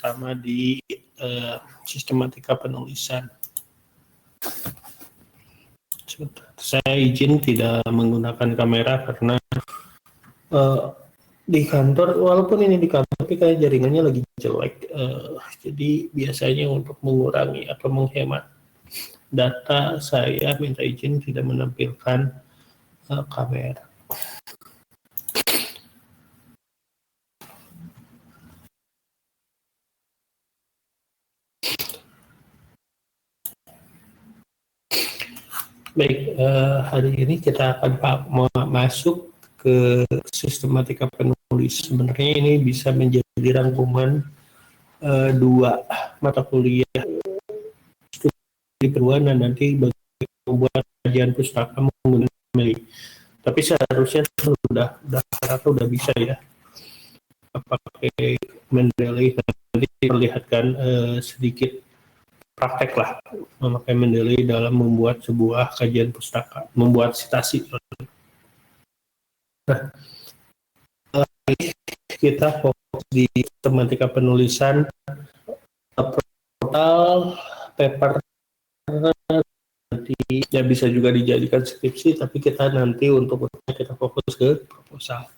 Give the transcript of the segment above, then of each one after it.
terutama di sistematika penulisan. Saya izin tidak menggunakan kamera karena di kantor, walaupun ini di kantor, tapi kayak jaringannya lagi jelek. Jadi biasanya untuk mengurangi atau menghemat data, saya minta izin tidak menampilkan kamera. Baik, hari ini kita akan masuk ke sistematika penulis. Sebenarnya ini bisa menjadi rangkuman dua mata kuliah di perguruan dan nanti membuat kajian pustaka menggunakan Mendeley. Tapi seharusnya sudah bisa ya pakai Mendeley. Nanti perlihatkan sedikit praktek lah memakai Mendeley dalam membuat sebuah kajian pustaka, membuat citasi. Nah, kita fokus di sistematika penulisan, portal, paper, nanti ya bisa juga dijadikan skripsi, tapi kita nanti untuk kita fokus ke proposal.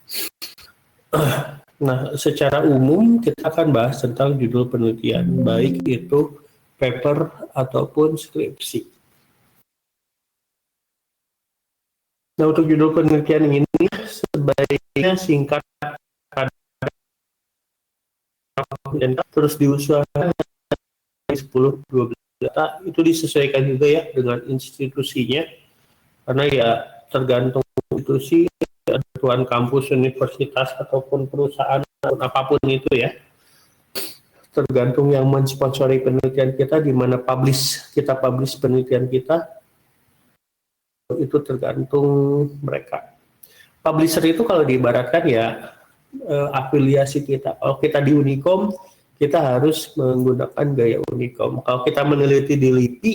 Nah, secara umum kita akan bahas tentang judul penelitian, baik itu paper ataupun skripsi. Nah, untuk judul penelitian ini sebaiknya singkat dan terus diusahakan 10-12 data, itu disesuaikan juga ya dengan institusinya, karena ya tergantung institusi, tuan kampus, universitas ataupun perusahaan ataupun apapun itu ya, tergantung yang mensponsori penelitian kita, di mana kita publish penelitian kita, itu tergantung mereka. Publisher itu kalau diibaratkan ya afiliasi kita. Kalau kita di Unicom, kita harus menggunakan gaya Unicom. Kalau kita meneliti di LIPI,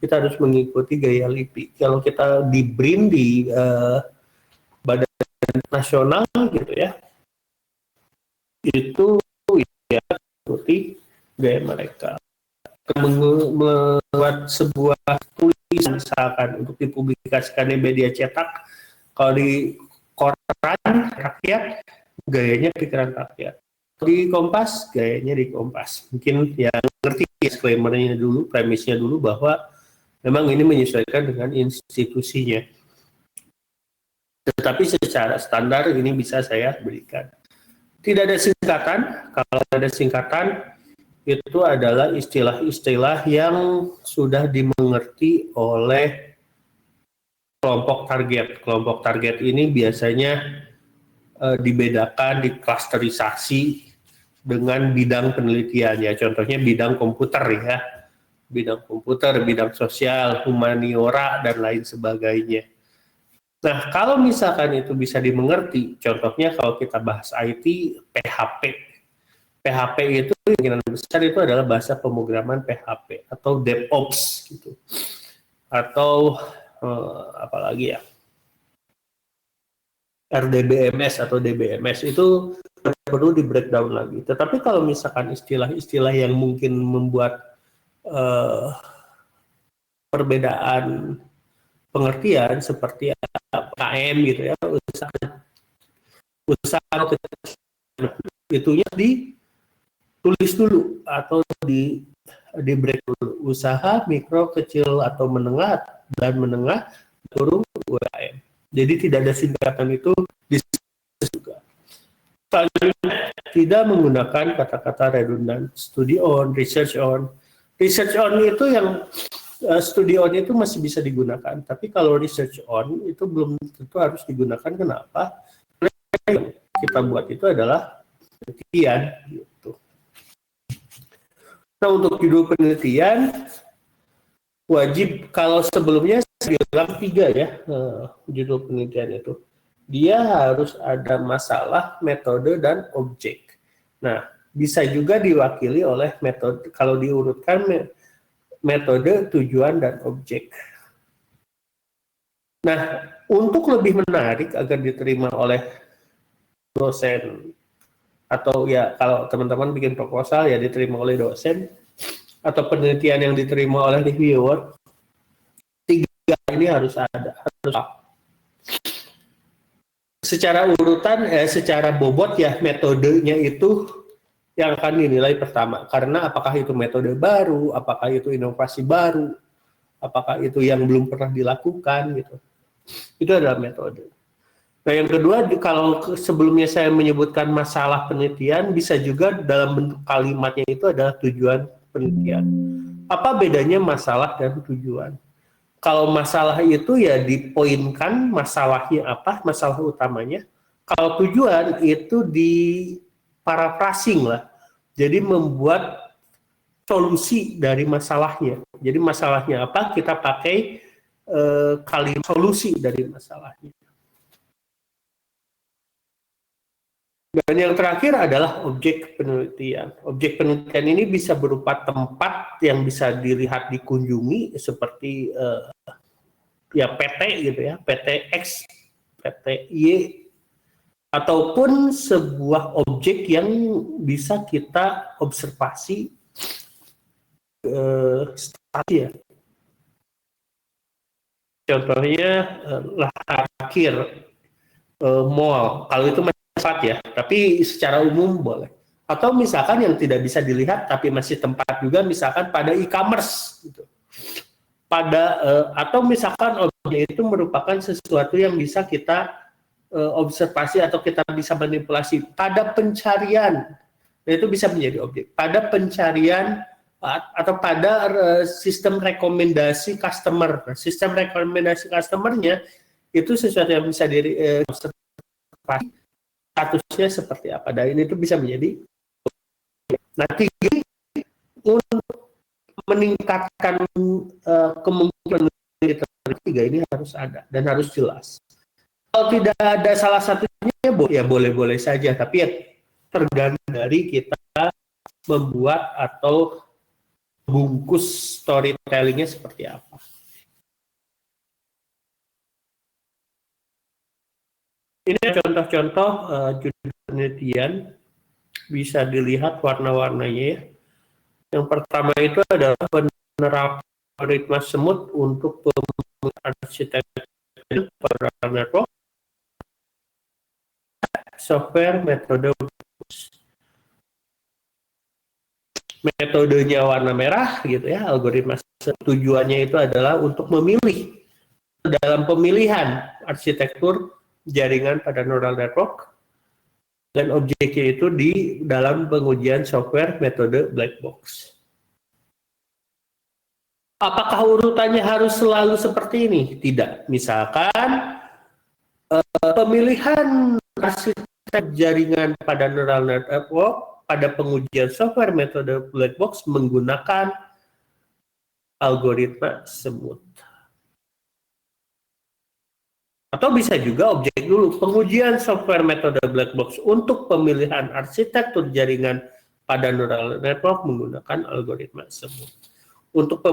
kita harus mengikuti gaya LIPI. Kalau kita di BRIN, di Badan Nasional gitu ya, itu ya mengikuti gaya mereka. Membuat sebuah tulisan misalkan untuk dipublikasikan di media cetak, kalau di koran rakyat, gayanya pikiran rakyat. Di Kompas, gayanya di Kompas. Mungkin yang ngerti disclaimer-nya dulu, premisnya dulu, bahwa memang ini menyesuaikan dengan institusinya. Tetapi secara standar ini bisa saya berikan. Tidak ada singkatan. Kalau ada singkatan, itu adalah istilah-istilah yang sudah dimengerti oleh kelompok target. Kelompok target ini biasanya dibedakan, diklasterisasi dengan bidang penelitiannya. Contohnya bidang komputer ya, bidang komputer, bidang sosial, humaniora, dan lain sebagainya. Nah, kalau misalkan itu bisa dimengerti, contohnya kalau kita bahas IT, PHP. PHP itu kemungkinan besar itu adalah bahasa pemrograman PHP atau DevOps gitu. Atau apalagi ya, RDBMS atau DBMS, itu perlu di breakdown lagi. Tetapi kalau misalkan istilah-istilah yang mungkin membuat perbedaan pengertian seperti KM gitu ya, usaha itunya ditulis dulu atau di break dulu. Usaha mikro, kecil atau menengah, dan menengah turun UMKM. Jadi tidak ada singkatan itu di juga. Tidak menggunakan kata-kata redundant. Study on, research on. Research on itu yang study on itu masih bisa digunakan, tapi kalau research on itu belum tentu harus digunakan. Kenapa? Karena yang kita buat itu adalah penelitian gitu. Nah, untuk judul penelitian wajib, kalau sebelumnya saya bilang 3 ya, judul penelitian itu dia harus ada masalah, metode, dan objek. Nah, bisa juga diwakili oleh metode, kalau diurutkan metode, tujuan, dan objek. Nah, untuk lebih menarik agar diterima oleh dosen atau ya kalau teman-teman bikin proposal ya diterima oleh dosen atau penelitian yang diterima oleh reviewer, tiga ini harus ada, harus secara urutan, secara bobot ya metodenya itu yang akan dinilai pertama, karena apakah itu metode baru, apakah itu inovasi baru, apakah itu yang belum pernah dilakukan gitu. Itu adalah metode. Nah, yang kedua, kalau sebelumnya saya menyebutkan masalah penelitian, bisa juga dalam bentuk kalimatnya itu adalah tujuan penelitian. Apa bedanya masalah dan tujuan? Kalau masalah itu ya dipoinkan masalahnya apa, masalah utamanya. Kalau tujuan itu di paraphrasing lah. Jadi membuat solusi dari masalahnya. Jadi masalahnya apa, kita pakai kalimat solusi dari masalahnya. Dan yang terakhir adalah objek penelitian. Objek penelitian ini bisa berupa tempat yang bisa dilihat dikunjungi seperti ya PT gitu ya, PT X, PT Y, ataupun sebuah objek yang bisa kita observasi stasi ya. Contohnya lahan parkir mall, kalau itu masih tempat ya, tapi secara umum boleh. Atau misalkan yang tidak bisa dilihat tapi masih tempat juga, misalkan pada e-commerce gitu. Pada atau misalkan objek itu merupakan sesuatu yang bisa kita observasi atau kita bisa manipulasi pada pencarian. Nah, itu bisa menjadi objek pada pencarian atau pada sistem rekomendasi customer. Nah, sistem rekomendasi customernya itu sesuatu yang bisa diobservasi statusnya seperti apa. Dan ini itu bisa menjadi. Nah, tiga untuk meningkatkan kemungkinan tiga ini harus ada dan harus jelas. Kalau tidak ada salah satunya ya boleh-boleh saja, tapi ya tergantung dari kita membuat atau bungkus storytellingnya seperti apa. Ini contoh-contoh judul penelitian, bisa dilihat warna-warnanya ya. Yang pertama itu adalah penerapan algoritma semut untuk arsitektur network, software, metodenya warna merah gitu ya, algoritma. Tujuannya itu adalah untuk memilih dalam pemilihan arsitektur jaringan pada neural network, dan objeknya itu di dalam pengujian software metode black box. Apakah urutannya harus selalu seperti ini? Tidak. Misalkan pemilihan arsitektur jaringan pada neural network pada pengujian software metode black box menggunakan algoritma semut. Atau bisa juga objek dulu, pengujian software metode black box untuk pemilihan arsitektur jaringan pada neural network menggunakan algoritma semut. Untuk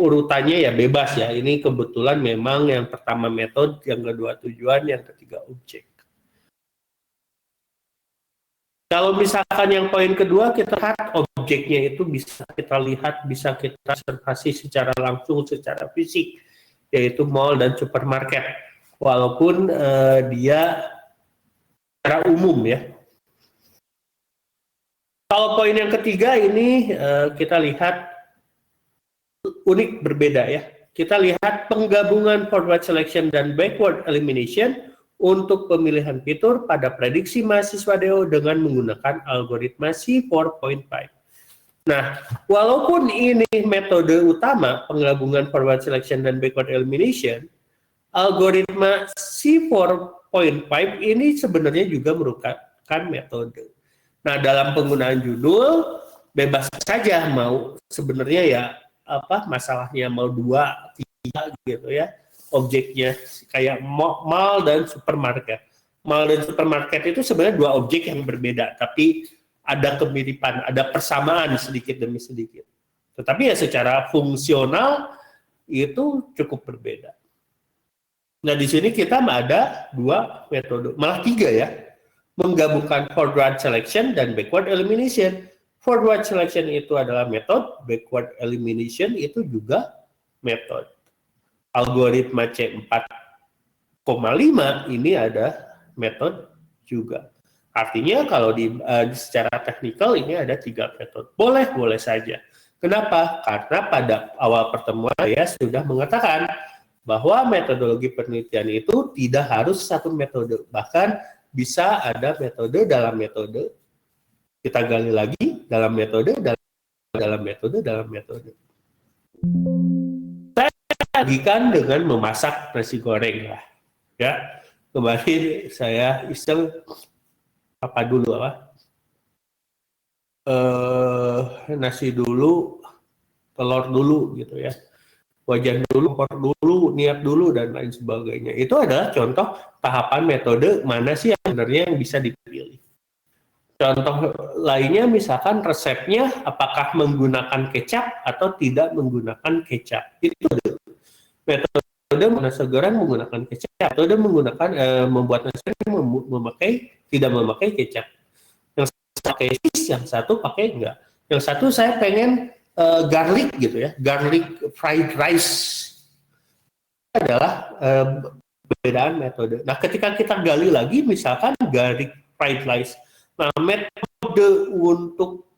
urutannya ya bebas ya. Ini kebetulan memang yang pertama metode, yang kedua tujuan, yang ketiga objek. Kalau misalkan yang poin kedua, kita lihat objeknya itu bisa kita lihat, bisa kita observasi secara langsung, secara fisik, yaitu mall dan supermarket. Walaupun dia secara umum ya. Kalau poin yang ketiga ini kita lihat unik berbeda ya. Kita lihat penggabungan forward selection dan backward elimination untuk pemilihan fitur pada prediksi mahasiswa DO dengan menggunakan algoritma C4.5. Nah, walaupun ini metode utama penggabungan forward selection dan backward elimination, algoritma C4.5 ini sebenarnya juga merupakan metode. Nah, dalam penggunaan judul bebas saja mau sebenarnya ya masalahnya mau 2, 3 gitu ya. Objeknya kayak mall dan supermarket. Mall dan supermarket itu sebenarnya 2 objek yang berbeda, tapi ada kemiripan, ada persamaan sedikit demi sedikit. Tetapi ya secara fungsional itu cukup berbeda. Nah, di sini kita ada 2 metode, malah 3 ya. menggabungkan forward selection dan backward elimination. Forward selection itu adalah metode, backward elimination itu juga metode. Algoritma C4,5 ini ada metode juga. Artinya kalau secara teknikal ini ada 3 metode. Boleh saja. Kenapa? Karena pada awal pertemuan saya sudah mengatakan bahwa metodologi penelitian itu tidak harus satu metode. Bahkan bisa ada metode dalam metode. Kita gali lagi dalam metode, dalam metode. Saya bagikan dengan memasak nasi goreng lah. Ya, kemarin saya iseng nasi dulu, telur dulu gitu ya. Wajan dulu, kompor dulu, niat dulu, dan lain sebagainya. Itu adalah contoh tahapan metode mana sih yang sebenarnya yang bisa dipilih. Contoh lainnya misalkan resepnya apakah menggunakan kecap atau tidak menggunakan kecap. Itu metode nasi goreng menggunakan kecap, metode menggunakan membuat nasi goreng tidak memakai kecap. Yang satu pakai cheese, yang satu pakai enggak. Yang satu saya pengen garlic gitu ya, garlic fried rice adalah perbedaan metode. Nah, ketika kita gali lagi, misalkan garlic fried rice, nah metode untuk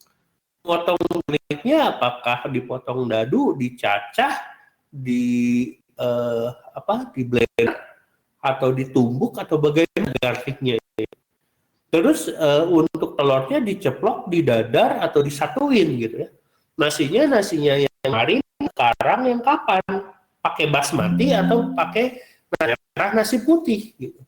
potong garlicnya apakah dipotong dadu, dicacah, di blender atau ditumbuk atau bagaimana garlicnya? Terus untuk telurnya diceplok, didadar atau disatuin gitu ya. Nasinya yang kemarin, sekarang yang kapan? Pakai basmati atau pakai nasi putih gitu.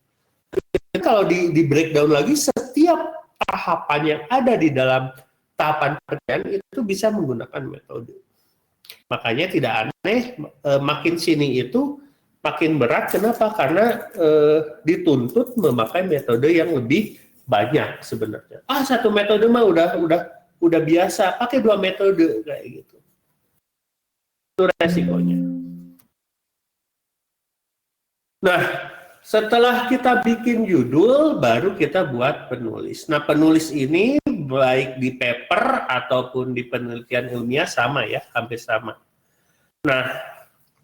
Jadi kalau di breakdown lagi, setiap tahapan yang ada di dalam tahapan penelitian itu bisa menggunakan metode. Makanya tidak aneh makin sini itu makin berat. Kenapa? Karena dituntut memakai metode yang lebih banyak sebenarnya. Satu metode mah udah biasa, pakai 2 metode kayak gitu. Itu resikonya. Nah, setelah kita bikin judul, baru kita buat penulis. Nah, penulis ini baik di paper ataupun di penelitian ilmiah sama ya, hampir sama. Nah,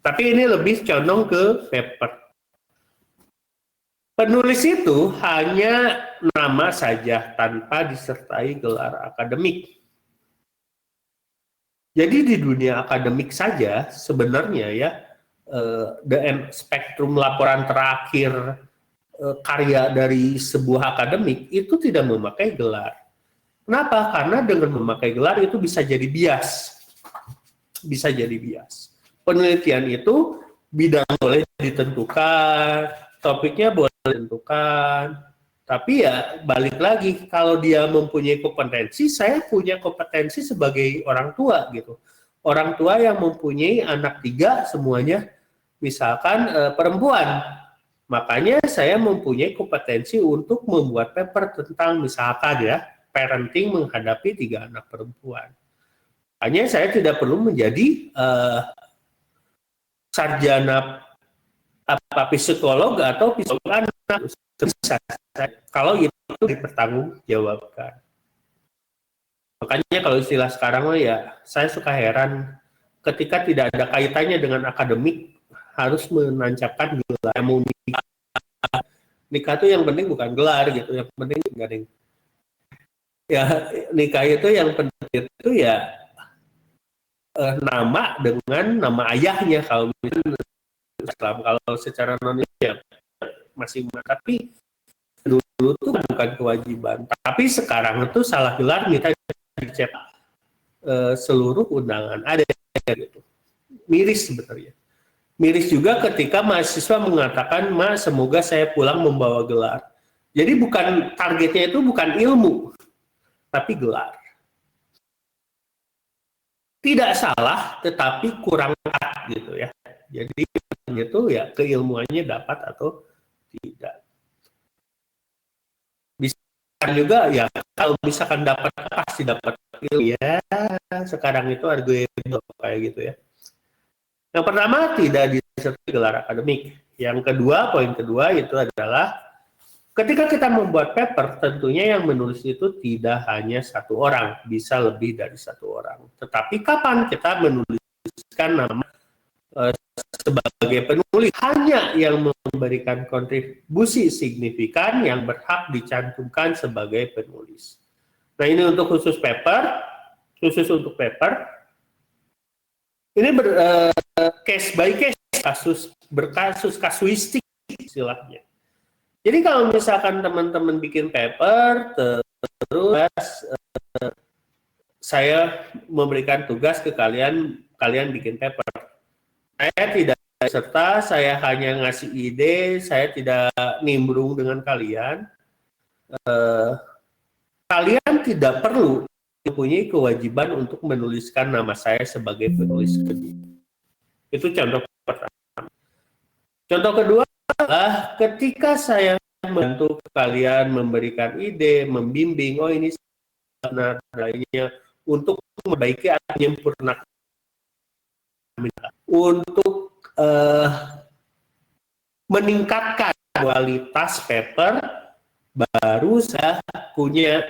tapi ini lebih condong ke paper. Penulis itu hanya nama saja tanpa disertai gelar akademik. Jadi di dunia akademik saja sebenarnya ya, spektrum laporan terakhir karya dari sebuah akademik itu tidak memakai gelar. Kenapa? Karena dengan memakai gelar itu bisa jadi bias. Bisa jadi bias. Penelitian itu bidang boleh ditentukan, topiknya boleh ditentukan, tapi ya balik lagi, kalau dia mempunyai kompetensi, saya punya kompetensi sebagai orang tua gitu. Orang tua yang mempunyai anak 3 semuanya misalkan perempuan, makanya saya mempunyai kompetensi untuk membuat paper tentang misalkan ya parenting menghadapi 3 anak perempuan. Makanya saya tidak perlu menjadi sarjana psikolog atau psikolog anak, bisa kalau itu dipertanggungjawabkan. Makanya kalau istilah sekarang ya, saya suka heran ketika tidak ada kaitannya dengan akademik harus menancapkan gelar. Mau nikah itu yang penting bukan gelar gitu, yang penting garing. Ya nikah itu yang penting itu ya nama dengan nama ayahnya kalau misalnya Islam. Kalau secara non ya masih, tapi dulu tuh bukan kewajiban. Tapi sekarang itu salah gelar kita dicetak seluruh undangan ada gitu. Miris sebenarnya. Miris juga ketika mahasiswa mengatakan, "Mas, semoga saya pulang membawa gelar." Jadi bukan targetnya itu bukan ilmu, tapi gelar. Tidak salah, tetapi kurang tepat gitu ya. Jadi itu ya keilmuannya dapat atau tidak. Bisa juga ya kalau misalkan dapat pasti dapat ilmu ya. Sekarang itu argumental kayak gitu ya. Yang pertama tidak disertai gelar akademik. Yang kedua, poin kedua itu adalah Ketika kita membuat paper, tentunya yang menulis itu tidak hanya satu orang, bisa lebih dari satu orang. Tetapi kapan kita menuliskan nama sebagai penulis? Hanya yang memberikan kontribusi signifikan yang berhak dicantumkan sebagai penulis. Nah, ini untuk khusus untuk paper. Ini case by case, berkasus kasuistik istilahnya. Jadi kalau misalkan teman-teman bikin paper, terus saya memberikan tugas ke kalian bikin paper. Saya tidak serta, saya hanya ngasih ide, saya tidak nimbrung dengan kalian. Kalian tidak perlu mempunyai kewajiban untuk menuliskan nama saya sebagai penulis kedua. Itu contoh pertama. Contoh kedua adalah ketika saya membantu kalian memberikan ide, membimbing, oh ini benar lainnya untuk memperbaiki atau menyempurnakan, untuk meningkatkan kualitas paper, baru saya punya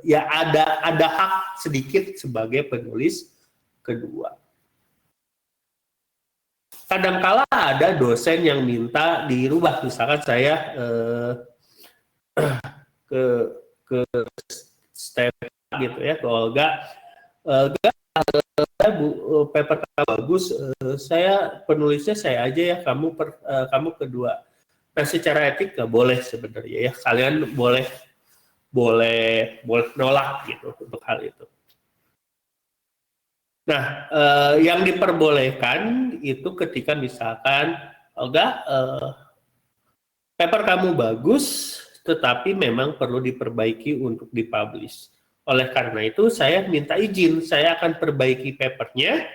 ya ada hak sedikit sebagai penulis kedua. Kadangkala ada dosen yang minta dirubah, misalkan saya ke step gitu ya, ke Olga, paper kamu bagus, saya penulisnya saya aja ya, kamu kedua. Nah, secara etik nggak boleh sebenarnya ya, kalian boleh nolak gitu untuk hal itu. Nah, yang diperbolehkan itu ketika misalkan, Olga, paper kamu bagus, tetapi memang perlu diperbaiki untuk dipublish. Oleh karena itu, saya minta izin, saya akan perbaiki papernya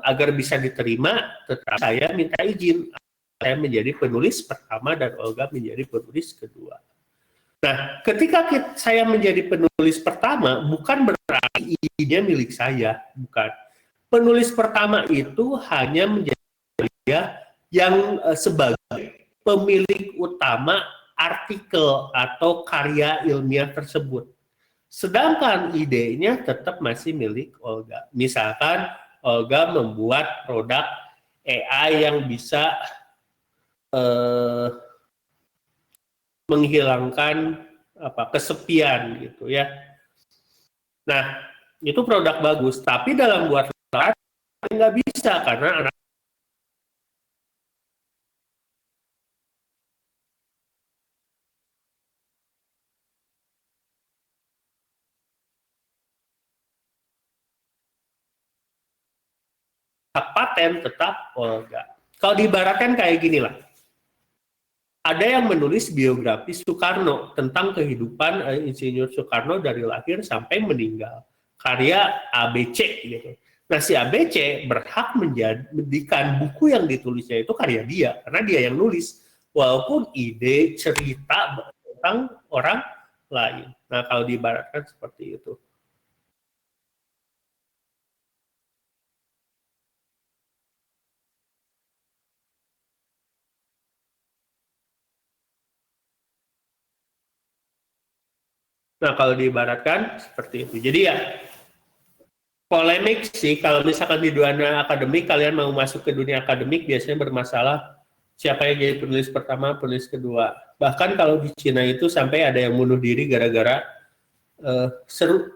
agar bisa diterima, tetapi saya minta izin. Saya menjadi penulis pertama dan Olga menjadi penulis kedua. Nah, ketika saya menjadi penulis pertama, bukan berarti idenya milik saya, bukan. Penulis pertama itu hanya menjadi dia yang sebagai pemilik utama artikel atau karya ilmiah tersebut. Sedangkan idenya tetap masih milik Olga. Misalkan Olga membuat produk AI yang bisa menghilangkan kesepian gitu ya. Nah, itu produk bagus, tapi dalam buat nggak bisa karena anak hak paten tetap Olga. Kalau diibaratkan kayak gini lah. Ada yang menulis biografi Soekarno tentang kehidupan Insinyur Soekarno dari lahir sampai meninggal. Karya ABC gitu. Nah, si ABC berhak menjadikan buku yang ditulisnya itu karya dia, karena dia yang nulis. Walaupun ide, cerita tentang orang lain. Nah, kalau diibaratkan seperti itu. Nah, kalau diibaratkan seperti itu. Jadi ya, polemik sih, kalau misalkan di dunia akademik, kalian mau masuk ke dunia akademik, biasanya bermasalah siapa yang jadi penulis pertama, penulis kedua. Bahkan kalau di Cina itu sampai ada yang bunuh diri gara-gara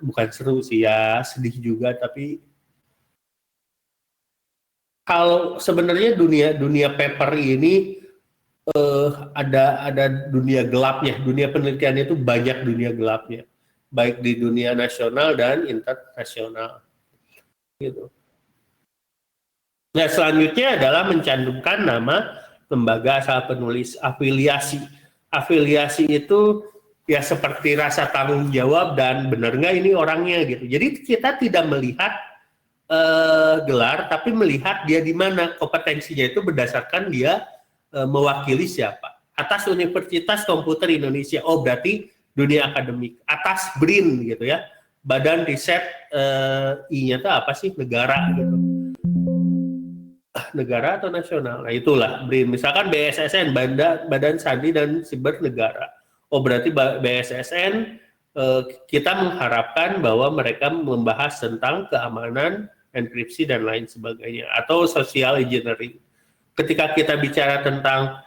bukan seru sih ya, sedih juga, tapi kalau sebenarnya dunia paper ini ada dunia gelapnya, dunia penelitian itu banyak dunia gelapnya, baik di dunia nasional dan internasional. Gitu. Nah, selanjutnya adalah mencantumkan nama lembaga asal penulis, afiliasi. Afiliasi itu ya seperti rasa tanggung jawab dan benar nggak ini orangnya gitu. Jadi kita tidak melihat gelar, tapi melihat dia di mana, kompetensinya itu berdasarkan dia mewakili siapa. Atas Universitas Komputer Indonesia, oh berarti dunia akademik. Atas BRIN gitu ya, Badan Riset I-nya itu apa sih, negara gitu. negara atau nasional. Nah itulah BRIN. Misalkan BSSN, Badan Sandi dan Siber Negara. Oh berarti BSSN kita mengharapkan bahwa mereka membahas tentang keamanan, enkripsi dan lain sebagainya, atau social engineering. Ketika kita bicara tentang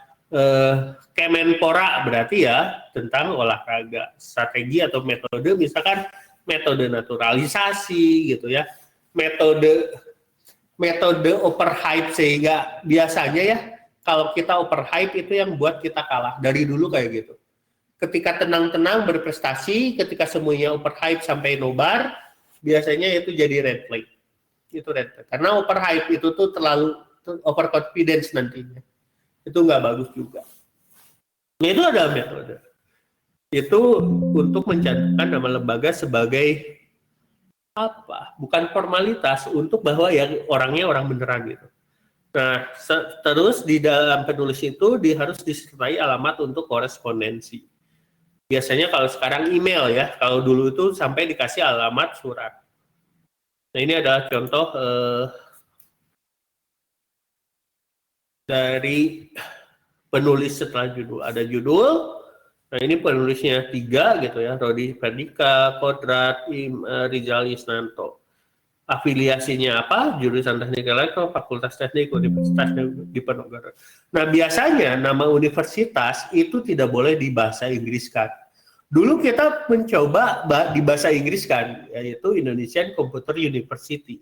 Kemenpora berarti ya tentang olahraga, strategi atau metode, misalkan metode naturalisasi gitu ya, metode overhype, sehingga biasanya ya kalau kita overhype itu yang buat kita kalah dari dulu kayak gitu. Ketika tenang-tenang berprestasi, ketika semuanya overhype sampai nobar, biasanya itu jadi red flag. Itu red flag. Karena overhype itu tuh terlalu overconfidence nantinya. Itu nggak bagus juga. Nah, itu adalah metode. Itu untuk mencantumkan nama lembaga sebagai apa? Bukan formalitas, untuk bahwa ya orangnya orang beneran gitu. Nah, terus di dalam penulis itu harus disertai alamat untuk korespondensi. Biasanya kalau sekarang email ya, kalau dulu itu sampai dikasih alamat surat. Nah, ini adalah contoh dari penulis setelah judul. Ada judul, nah ini penulisnya 3 gitu ya, Rodi Ferdika, Kodrat, Rizal Isnanto. Afiliasinya apa? Jurusan Teknik Elektro, Fakultas Teknik, Universitas Diponegoro. Nah biasanya nama universitas itu tidak boleh dibahasa Inggriskan. Dulu kita mencoba di bahasa Inggris kan, yaitu Indonesian Computer University.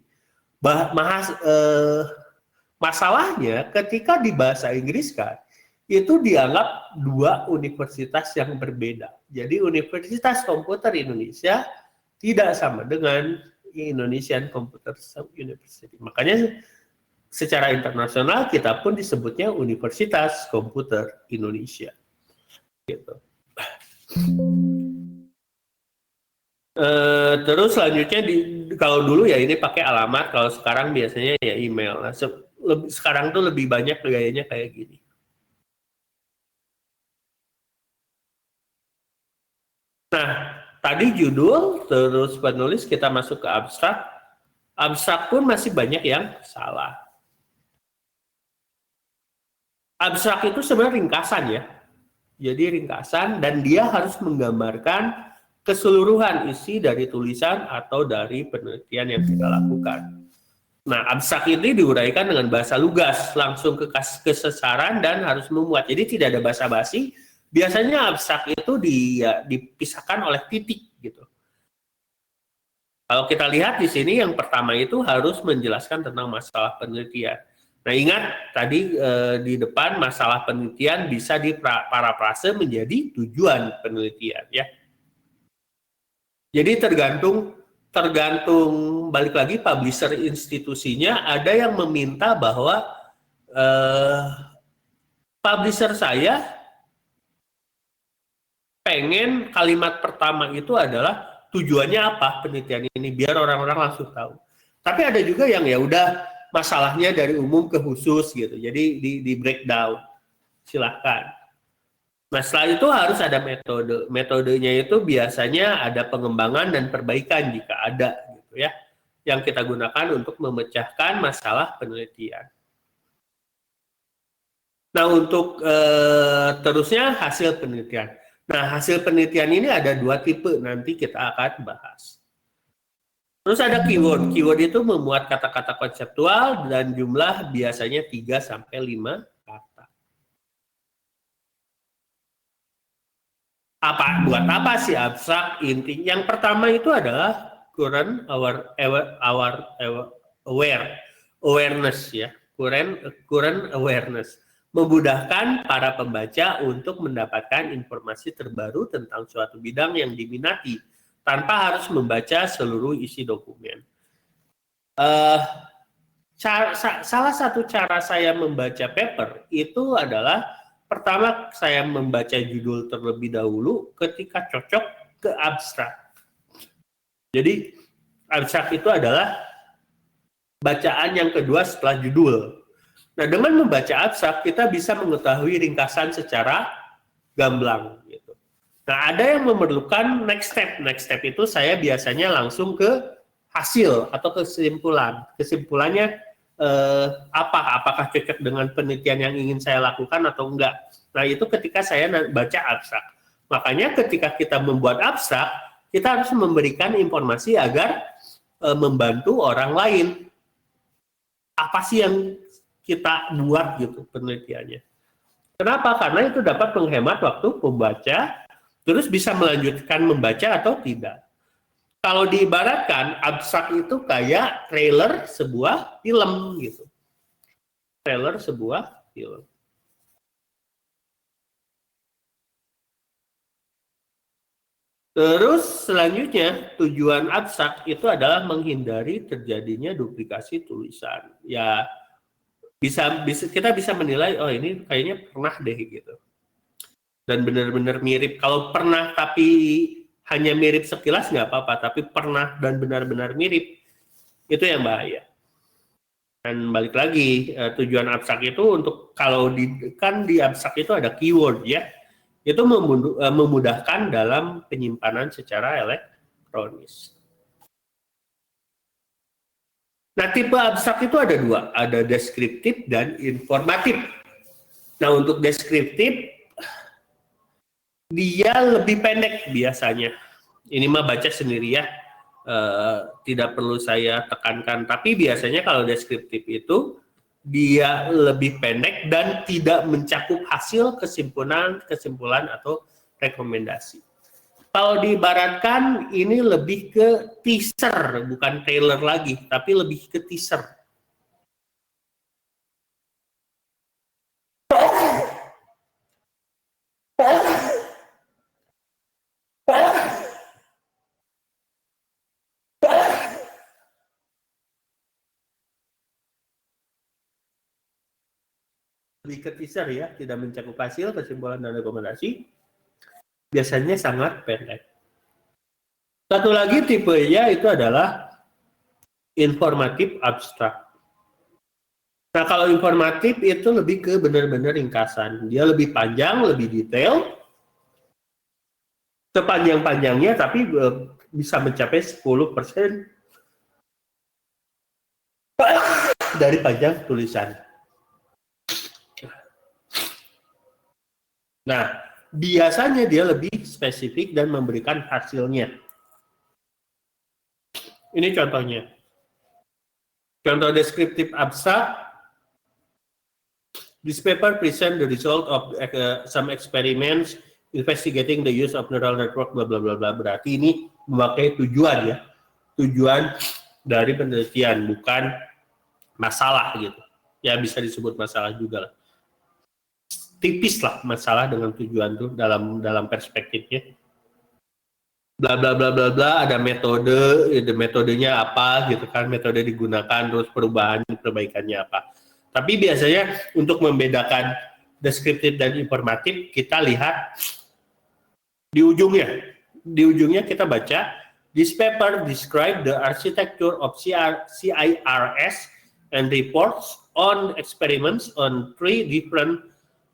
Masalahnya ketika di bahasa Inggris kan, itu dianggap 2 universitas yang berbeda. Jadi Universitas Komputer Indonesia tidak sama dengan Indonesian Computer University. Makanya secara internasional kita pun disebutnya Universitas Komputer Indonesia. Gitu. Terus selanjutnya kalau dulu ya ini pakai alamat, kalau sekarang biasanya ya email. Nah, sekarang tuh lebih banyak gayanya kayak gini. Nah, tadi judul, terus penulis, kita masuk ke abstrak. Abstrak pun masih banyak yang salah. Abstrak itu sebenarnya ringkasan ya. Jadi ringkasan, dan dia harus menggambarkan keseluruhan isi dari tulisan atau dari penelitian yang kita lakukan. Nah, abstrak ini diuraikan dengan bahasa lugas, langsung ke kesesaran dan harus memuat. Jadi tidak ada basa-basi. Biasanya abstrak itu dipisahkan oleh titik gitu. Kalau kita lihat di sini yang pertama itu harus menjelaskan tentang masalah penelitian. Nah, ingat tadi di depan masalah penelitian bisa diparafrase menjadi tujuan penelitian ya. Jadi tergantung balik lagi publisher institusinya, ada yang meminta bahwa publisher saya pengen kalimat pertama itu adalah tujuannya apa penelitian ini, biar orang-orang langsung tahu. Tapi ada juga yang ya udah masalahnya dari umum ke khusus gitu, jadi di breakdown. Silahkan. Nah setelah itu harus ada metode. Metodenya itu biasanya ada pengembangan dan perbaikan jika ada gitu ya, yang kita gunakan untuk memecahkan masalah penelitian. Nah untuk terusnya hasil penelitian. Nah, hasil penelitian ini ada 2 tipe, nanti kita akan bahas. Terus ada keyword. Keyword itu memuat kata-kata konseptual dan jumlah biasanya 3-5 kata. Buat apa sih abstrak? Inti yang pertama itu adalah current awareness ya. Current awareness. Memudahkan para pembaca untuk mendapatkan informasi terbaru tentang suatu bidang yang diminati tanpa harus membaca seluruh isi dokumen. Salah satu cara saya membaca paper itu adalah pertama saya membaca judul terlebih dahulu ketika cocok ke abstrak. Jadi abstrak itu adalah bacaan yang kedua setelah judul. Nah, dengan membaca abstrak, kita bisa mengetahui ringkasan secara gamblang. Gitu. Nah, ada yang memerlukan next step. Next step itu saya biasanya langsung ke hasil atau kesimpulan. Kesimpulannya apakah cocok dengan penelitian yang ingin saya lakukan atau enggak. Nah, itu ketika saya baca abstrak. Makanya ketika kita membuat abstrak, kita harus memberikan informasi agar membantu orang lain. Apa sih yang kita buat gitu penelitiannya. Kenapa? Karena itu dapat menghemat waktu pembaca, terus bisa melanjutkan membaca atau tidak. Kalau diibaratkan, abstrak itu kayak trailer sebuah film gitu. Trailer sebuah film. Terus selanjutnya, tujuan abstrak itu adalah menghindari terjadinya duplikasi tulisan. Ya, kita bisa menilai, oh ini kayaknya pernah deh gitu. Dan benar-benar mirip. Kalau pernah tapi hanya mirip sekilas nggak apa-apa, tapi pernah dan benar-benar mirip, itu yang bahaya. Dan balik lagi, tujuan abstrak itu untuk, kalau kan di abstrak itu ada keyword ya, itu memudahkan dalam penyimpanan secara elektronis. Nah, tipe abstrak itu ada dua, ada deskriptif dan informatif. Nah, untuk deskriptif, dia lebih pendek biasanya. Ini mah baca sendiri ya, tidak perlu saya tekankan. Tapi biasanya kalau deskriptif itu dia lebih pendek dan tidak mencakup hasil kesimpulan atau rekomendasi. Kalau diibaratkan ini lebih ke teaser, bukan trailer lagi, tapi lebih ke teaser. Lebih ke teaser ya, tidak mencakup hasil, kesimpulan, dan rekomendasi, biasanya sangat pendek. Satu lagi tipenya itu adalah informatif abstrak. Nah, kalau informatif itu lebih ke benar-benar ringkasan. Dia lebih panjang, lebih detail, sepanjang-panjangnya, tapi bisa mencapai 10% dari panjang tulisan. Nah, biasanya dia lebih spesifik dan memberikan hasilnya. Ini contohnya. Contoh deskriptif abstrak. This paper present the result of some experiments investigating the use of neural network bla bla bla bla. Berarti ini memakai tujuan ya. Tujuan dari penelitian, bukan masalah gitu. Ya bisa disebut masalah juga lah. Tipis lah masalah dengan tujuan tuh dalam perspektifnya. Bla bla bla bla bla, ada metodenya apa gitu kan, metode digunakan, terus perbaikannya apa. Tapi biasanya untuk membedakan deskriptif dan informatif, kita lihat di ujungnya. Di ujungnya kita baca, this paper describe the architecture of CIRS and reports on experiments on 3 different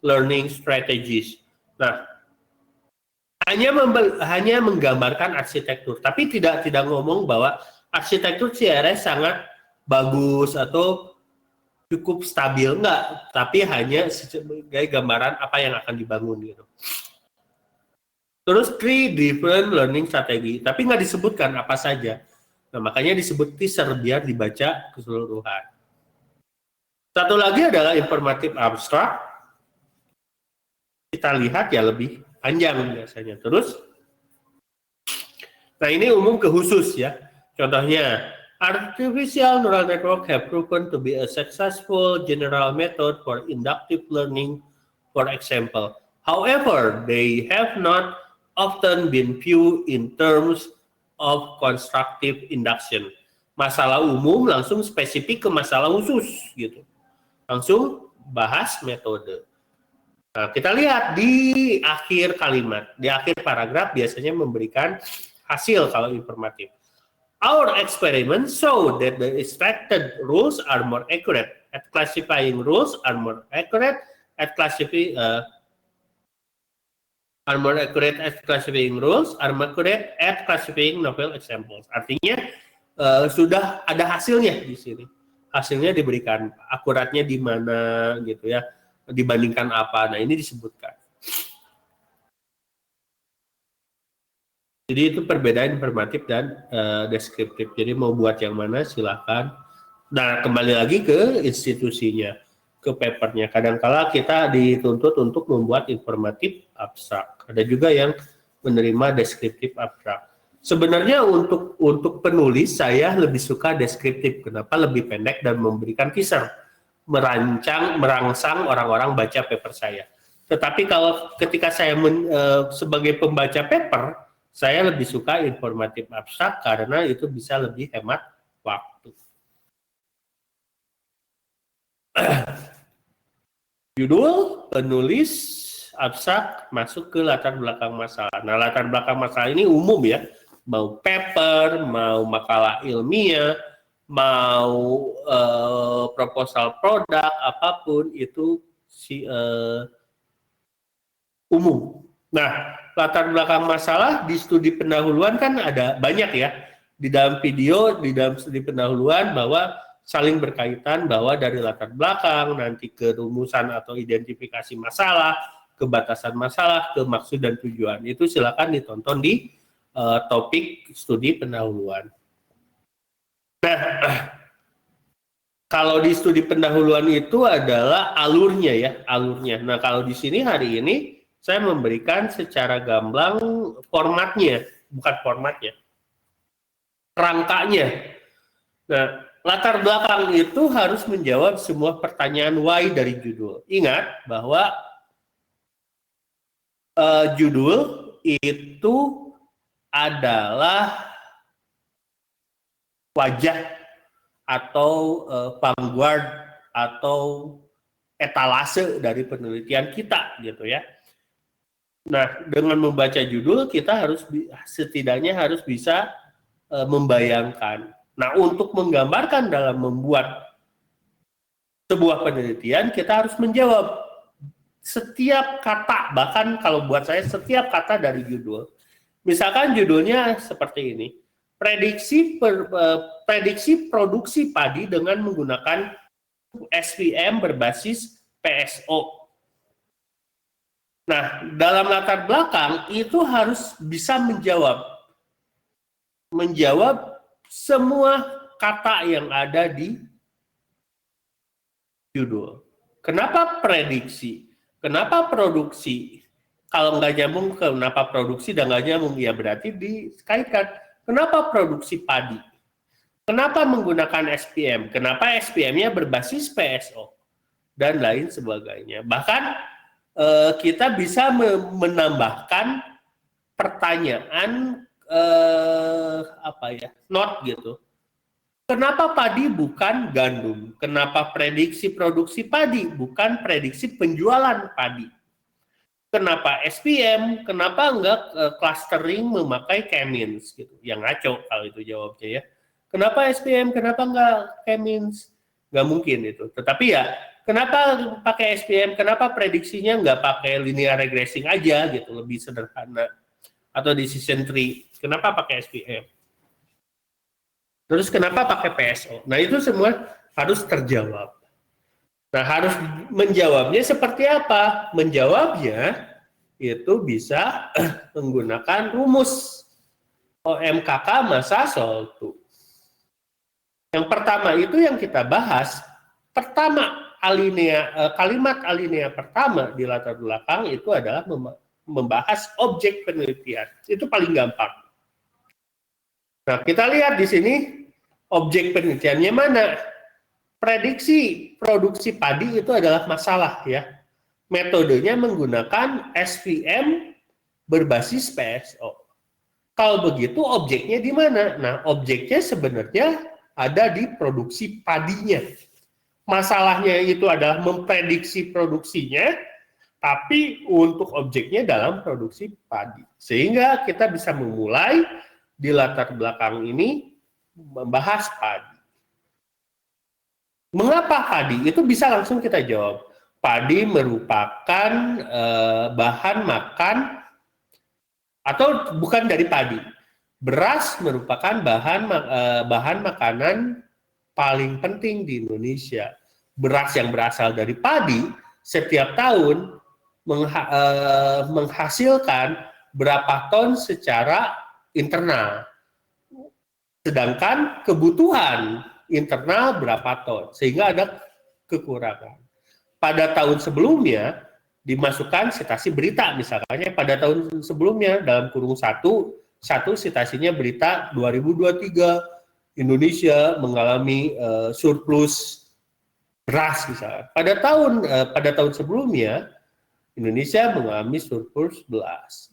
learning strategies. Nah, hanya menggambarkan arsitektur, tapi tidak ngomong bahwa arsitektur CIRS sangat bagus atau cukup stabil, enggak, tapi hanya sebagai gambaran apa yang akan dibangun gitu. Terus 3 different learning strategi, tapi nggak disebutkan apa saja. Nah, makanya disebut teaser biar dibaca keseluruhan. Satu lagi adalah informatif abstrak. Kita lihat ya lebih panjang biasanya. Terus, nah ini umum ke khusus ya. Contohnya, artificial neural network have proven to be a successful general method for inductive learning, for example. However, they have not often been viewed in terms of constructive induction. Masalah umum langsung spesifik ke masalah khusus gitu. Langsung bahas metode. Nah, kita lihat di akhir kalimat, di akhir paragraf biasanya memberikan hasil kalau informatif. Our experiments show that the extracted rules are more accurate at classifying rules, are more accurate at classifying rules, are more accurate at classifying novel examples. Artinya sudah ada hasilnya di sini. hasilnya diberikan, akuratnya di mana gitu ya, dibandingkan apa. Nah, ini disebutkan. Jadi itu perbedaan informatif dan deskriptif. Jadi mau buat yang mana silahkan. Nah, kembali lagi ke institusinya, ke papernya. Kadangkala kita dituntut untuk membuat informatif abstrak. Ada juga yang menerima deskriptif abstrak. Sebenarnya untuk penulis saya lebih suka deskriptif. Kenapa? Lebih pendek dan memberikan teaser, merangsang orang-orang baca paper saya. Tetapi kalau ketika saya sebagai pembaca paper, saya lebih suka informatif abstrak karena itu bisa lebih hemat waktu. Judul, penulis, abstrak, masuk ke latar belakang masalah. Nah, latar belakang masalah ini umum ya, mau paper, mau makalah ilmiah, mau proposal produk, apapun itu umum. Nah, latar belakang masalah di studi pendahuluan kan ada banyak ya. Di dalam video, di dalam studi pendahuluan bahwa saling berkaitan, bahwa dari latar belakang, nanti ke rumusan atau identifikasi masalah, ke batasan masalah, ke maksud dan tujuan. Itu silakan ditonton di topik studi pendahuluan. Nah, kalau di studi pendahuluan itu adalah alurnya ya, alurnya. Nah, kalau di sini hari ini saya memberikan secara gamblang formatnya, bukan formatnya, rangkanya. Nah, latar belakang itu harus menjawab semua pertanyaan why dari judul. Ingat bahwa judul itu adalah wajah atau vanguard atau etalase dari penelitian kita gitu ya. Nah, dengan membaca judul kita harus setidaknya harus bisa membayangkan. Nah, untuk menggambarkan dalam membuat sebuah penelitian kita harus menjawab setiap kata, bahkan kalau buat saya setiap kata dari judul. Misalkan judulnya seperti ini, prediksi produksi padi dengan menggunakan SPM berbasis PSO. Nah, dalam latar belakang itu harus bisa menjawab semua kata yang ada di judul. Kenapa prediksi? Kenapa produksi? Kalau nggak nyambung, kenapa produksi dan nggak nyambung? Ya berarti dikaitkan. Kenapa produksi padi? Kenapa menggunakan SPM? Kenapa SPM-nya berbasis PSO? Dan lain sebagainya. Bahkan kita bisa menambahkan pertanyaan not gitu. Kenapa padi bukan gandum? Kenapa prediksi produksi padi bukan prediksi penjualan padi? Kenapa SPM? Kenapa enggak clustering memakai K-means gitu? Yang ngaco kalau itu jawabnya ya. Kenapa SPM? Kenapa enggak K-means? Nggak mungkin itu. Tetapi ya, kenapa pakai SPM? Kenapa prediksinya nggak pakai linear regressing aja gitu, lebih sederhana? Atau decision tree? Kenapa pakai SPM? Terus kenapa pakai PSO? Nah, itu semua harus terjawab. Nah, harus menjawabnya seperti apa? Menjawabnya itu bisa menggunakan rumus OMKK masa soltu. Yang pertama itu yang kita bahas, kalimat alinea pertama di latar belakang itu adalah membahas objek penelitian. Itu paling gampang. Nah, kita lihat di sini objek penelitiannya mana. Prediksi produksi padi itu adalah masalah ya. Metodenya menggunakan SPM berbasis PSO. Kalau begitu objeknya di mana? Nah, objeknya sebenarnya ada di produksi padinya. Masalahnya itu adalah memprediksi produksinya, tapi untuk objeknya dalam produksi padi. Sehingga kita bisa memulai di latar belakang ini membahas padi. Mengapa padi? Itu bisa langsung kita jawab. Padi merupakan bahan makan atau bukan dari padi. Beras merupakan bahan makanan paling penting di Indonesia. Beras yang berasal dari padi setiap tahun menghasilkan berapa ton secara internal. Sedangkan kebutuhan internal berapa ton, sehingga ada kekurangan. Pada tahun sebelumnya dimasukkan sitasi berita, misalnya pada tahun sebelumnya dalam kurung satu sitasinya berita 2023 Indonesia mengalami surplus beras misalnya. Pada tahun sebelumnya Indonesia mengalami surplus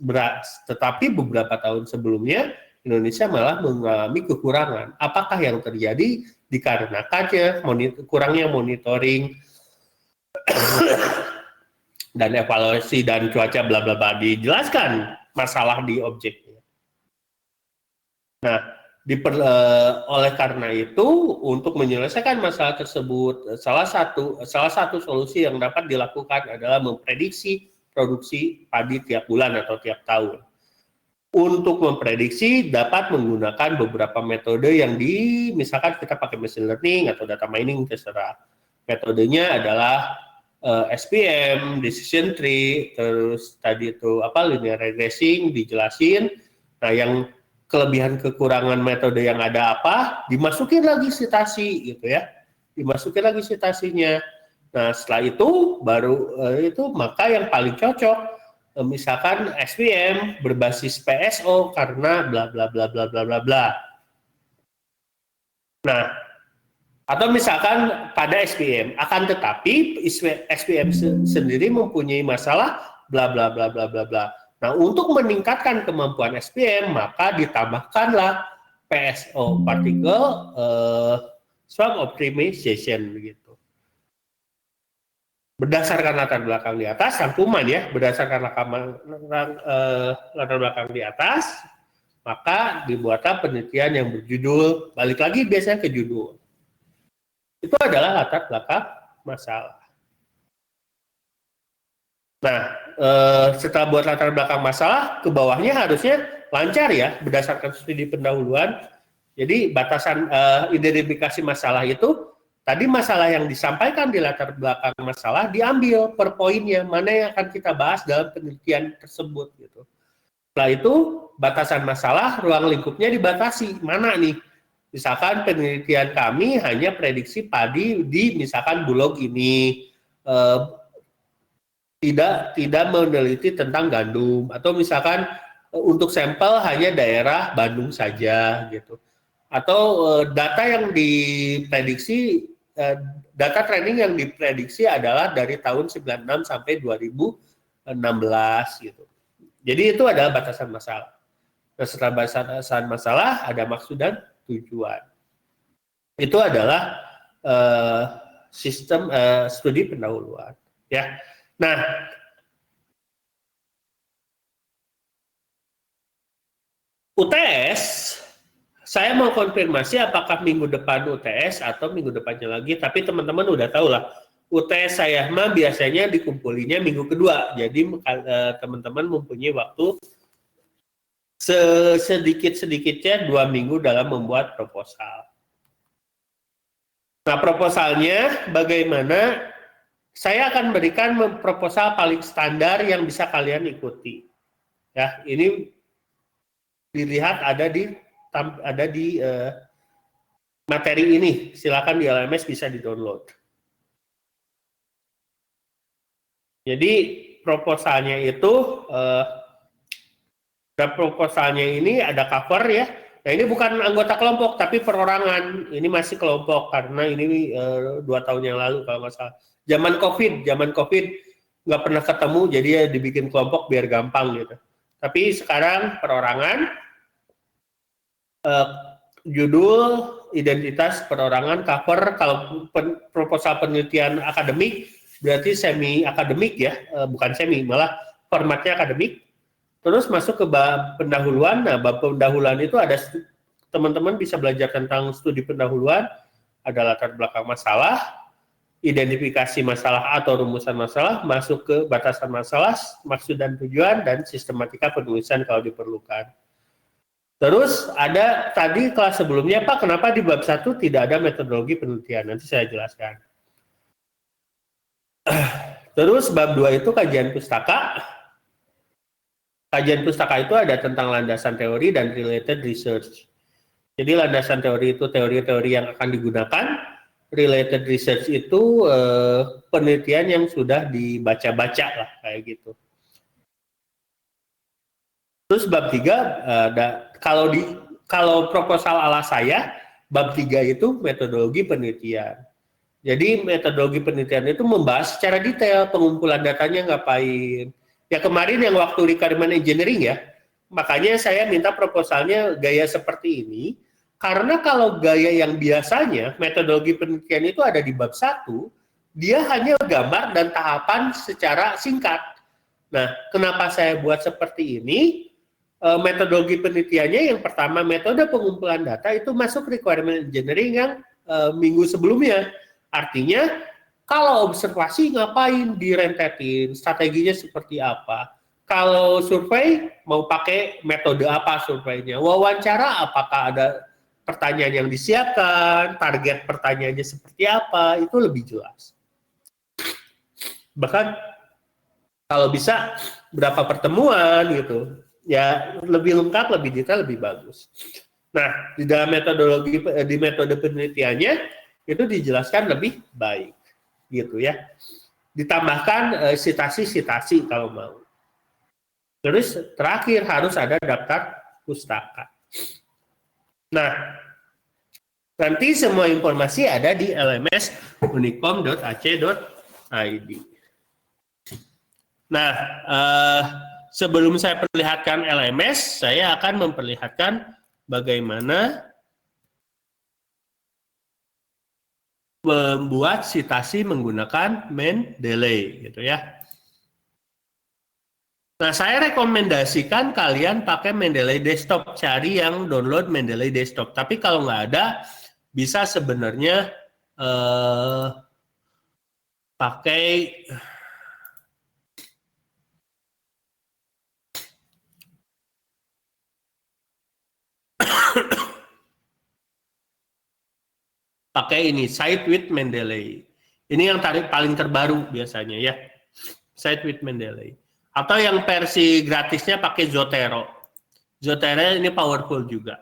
beras, tetapi beberapa tahun sebelumnya Indonesia malah mengalami kekurangan. Apakah yang terjadi? Dikarenakannya kurangnya monitoring dan evaluasi dan cuaca bla bla bla, dijelaskan masalah di objeknya. Nah, oleh karena itu untuk menyelesaikan masalah tersebut salah satu solusi yang dapat dilakukan adalah memprediksi produksi padi tiap bulan atau tiap tahun. Untuk memprediksi dapat menggunakan beberapa metode yang misalkan kita pakai machine learning atau data mining, terserah. Metodenya adalah SPM, decision tree, terus tadi itu linear regressing dijelasin. Nah, yang kelebihan kekurangan metode yang ada dimasukin lagi sitasi gitu ya. Dimasukin lagi sitasinya. Nah, setelah itu baru maka yang paling cocok misalkan SPM berbasis PSO karena bla bla bla bla bla bla bla. Nah, atau misalkan pada SPM, akan tetapi SPM sendiri mempunyai masalah bla bla bla bla bla bla. Nah, untuk meningkatkan kemampuan SPM maka ditambahkanlah PSO, particle swap optimization begitu. Berdasarkan latar belakang di atas, rangkuman ya, berdasarkan latar belakang di atas, maka dibuatlah penelitian yang berjudul, balik lagi biasanya ke judul. Itu adalah latar belakang masalah. Nah, setelah buat latar belakang masalah, ke bawahnya harusnya lancar ya, berdasarkan studi pendahuluan. Jadi batasan identifikasi masalah itu, tadi masalah yang disampaikan di latar belakang masalah diambil per poinnya, mana yang akan kita bahas dalam penelitian tersebut gitu. Setelah itu batasan masalah, ruang lingkupnya dibatasi. Mana nih? Misalkan penelitian kami hanya prediksi padi di misalkan Bulog ini, tidak meneliti tentang gandum, atau misalkan untuk sampel hanya daerah Bandung saja gitu. Atau data yang diprediksi, data training yang diprediksi adalah dari tahun 96 sampai 2016 gitu. Jadi itu adalah batasan masalah. Nah, setelah batasan masalah ada maksud dan tujuan. Itu adalah sistem studi pendahuluan ya. Nah, UTS, saya mau konfirmasi apakah minggu depan UTS atau minggu depannya lagi, tapi teman-teman udah tahu lah, UTS saya mah biasanya dikumpulinya minggu kedua, jadi teman-teman mempunyai waktu sedikit-sedikitnya 2 minggu dalam membuat proposal. Nah, proposalnya bagaimana? Saya akan berikan proposal paling standar yang bisa kalian ikuti. Ya, ini dilihat ada di materi ini. Silakan di LMS bisa di-download. Jadi proposalnya itu ini ada cover ya. Nah, ini bukan anggota kelompok tapi perorangan. Ini masih kelompok karena ini 2 tahun yang lalu kalau nggak salah. Zaman COVID nggak pernah ketemu, jadi ya dibikin kelompok biar gampang gitu. Tapi sekarang perorangan, judul, identitas, perorangan, cover. Kalau proposal penelitian akademik berarti semi akademik ya, bukan semi, malah formatnya akademik. Terus masuk ke bab pendahuluan. Nah, bab pendahuluan itu ada, teman-teman bisa belajar tentang studi pendahuluan, ada latar belakang masalah, identifikasi masalah atau rumusan masalah, masuk ke batasan masalah, maksud dan tujuan, dan sistematika penulisan kalau diperlukan. Terus ada tadi kelas sebelumnya, Pak, kenapa di bab 1 tidak ada metodologi penelitian? Nanti saya jelaskan. Terus bab 2 itu kajian pustaka. Kajian pustaka itu ada tentang landasan teori dan related research. Jadi landasan teori itu teori-teori yang akan digunakan, related research itu penelitian yang sudah dibaca-baca lah kayak gitu. Terus bab 3 kalau proposal ala saya, bab 3 itu metodologi penelitian. Jadi metodologi penelitian itu membahas secara detail pengumpulan datanya ngapain. Ya kemarin yang waktu requirement engineering ya, makanya saya minta proposalnya gaya seperti ini, karena kalau gaya yang biasanya metodologi penelitian itu ada di bab 1, dia hanya gambar dan tahapan secara singkat. Nah, kenapa saya buat seperti ini? Metodologi penelitiannya yang pertama metode pengumpulan data itu masuk requirement engineering yang minggu sebelumnya. Artinya kalau observasi ngapain direntetin, strateginya seperti apa. Kalau survei mau pakai metode apa surveinya. Wawancara apakah ada pertanyaan yang disiapkan, target pertanyaannya seperti apa, itu lebih jelas. Bahkan kalau bisa berapa pertemuan gitu. Ya lebih lengkap, lebih detail, lebih bagus. Nah, di dalam metodologi di metode penelitiannya itu dijelaskan lebih baik, gitu ya. Ditambahkan sitasi-sitasi kalau mau. Terus terakhir harus ada daftar pustaka. Nah, nanti semua informasi ada di lms unicom.ac.id. Nah, sebelum saya perlihatkan LMS, saya akan memperlihatkan bagaimana membuat sitasi menggunakan Mendeley, gitu ya. Nah, saya rekomendasikan kalian pakai Mendeley Desktop, cari yang download Mendeley Desktop. Tapi kalau nggak ada, bisa sebenarnya pakai ini Site with Mendeley. Ini yang paling terbaru biasanya ya. Site with Mendeley. Atau yang versi gratisnya pakai Zotero. Zotero ini powerful juga.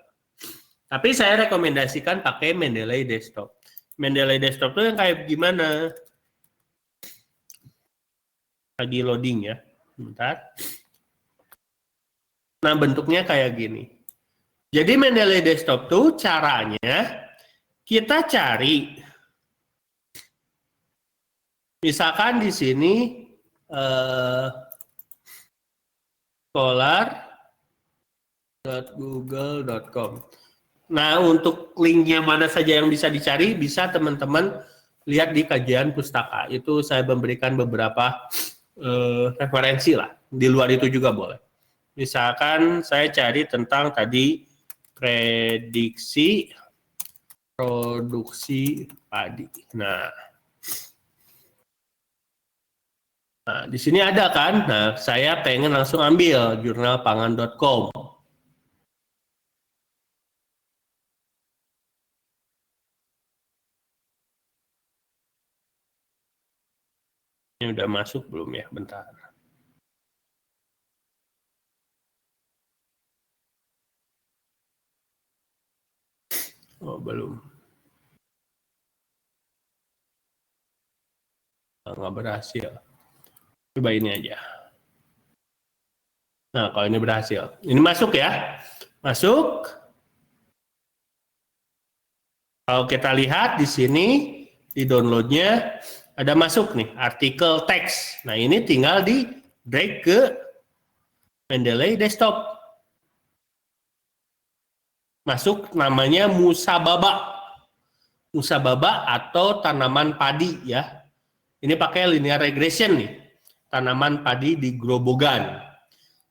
Tapi saya rekomendasikan pakai Mendeley Desktop. Mendeley Desktop itu yang kayak gimana? Lagi loading ya. Bentar. Nah, bentuknya kayak gini. Jadi Mendeley Desktop tuh caranya kita cari, misalkan di sini scholar.google.com. Nah, untuk linknya mana saja yang bisa dicari, bisa teman-teman lihat di kajian pustaka. Itu saya memberikan beberapa referensi lah. Di luar itu juga boleh. Misalkan saya cari tentang tadi prediksi produksi padi. Nah, di sini ada kan? Nah, saya pengen langsung ambil jurnalpangan.com. Ini udah masuk belum ya? Bentar. Oh, belum. Nggak berhasil. Coba ini aja. Nah, kalau ini berhasil. Ini masuk ya. Masuk. Kalau kita lihat di sini, di downloadnya, ada masuk nih, artikel teks. Nah, ini tinggal di drag ke Mendeley Desktop. Masuk namanya musababa. Musababa atau tanaman padi ya. Ini pakai linear regression nih. Tanaman padi di grobogan.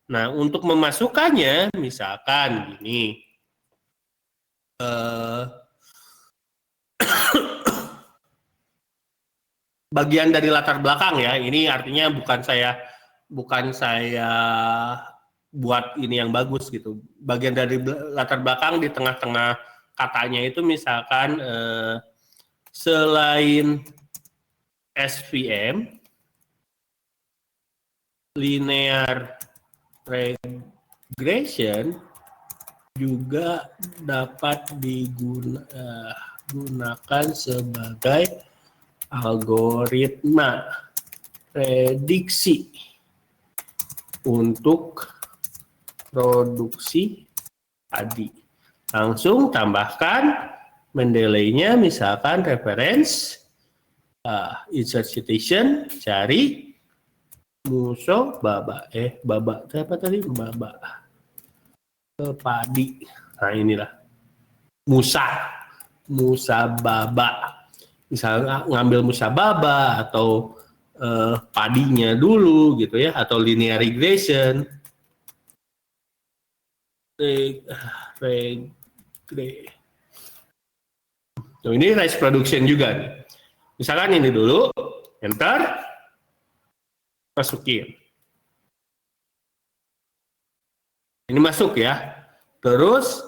Nah, untuk memasukkannya, misalkan gini. Bagian dari latar belakang ya. Ini artinya bukan saya buat ini yang bagus gitu. Bagian dari latar belakang di tengah-tengah katanya itu misalkan selain SVM, linear regression juga dapat digunakan sebagai algoritma prediksi untuk produksi padi. Langsung tambahkan Mendeley-nya, misalkan reference, insert citation, cari muso baba, baba, apa tadi? Baba, padi. Nah inilah, musa baba. Misalnya ngambil musa baba atau padinya dulu gitu ya, atau linear regression. Nah, ini rice production juga nih. Misalkan ini dulu, enter, masukin. Ini masuk ya. Terus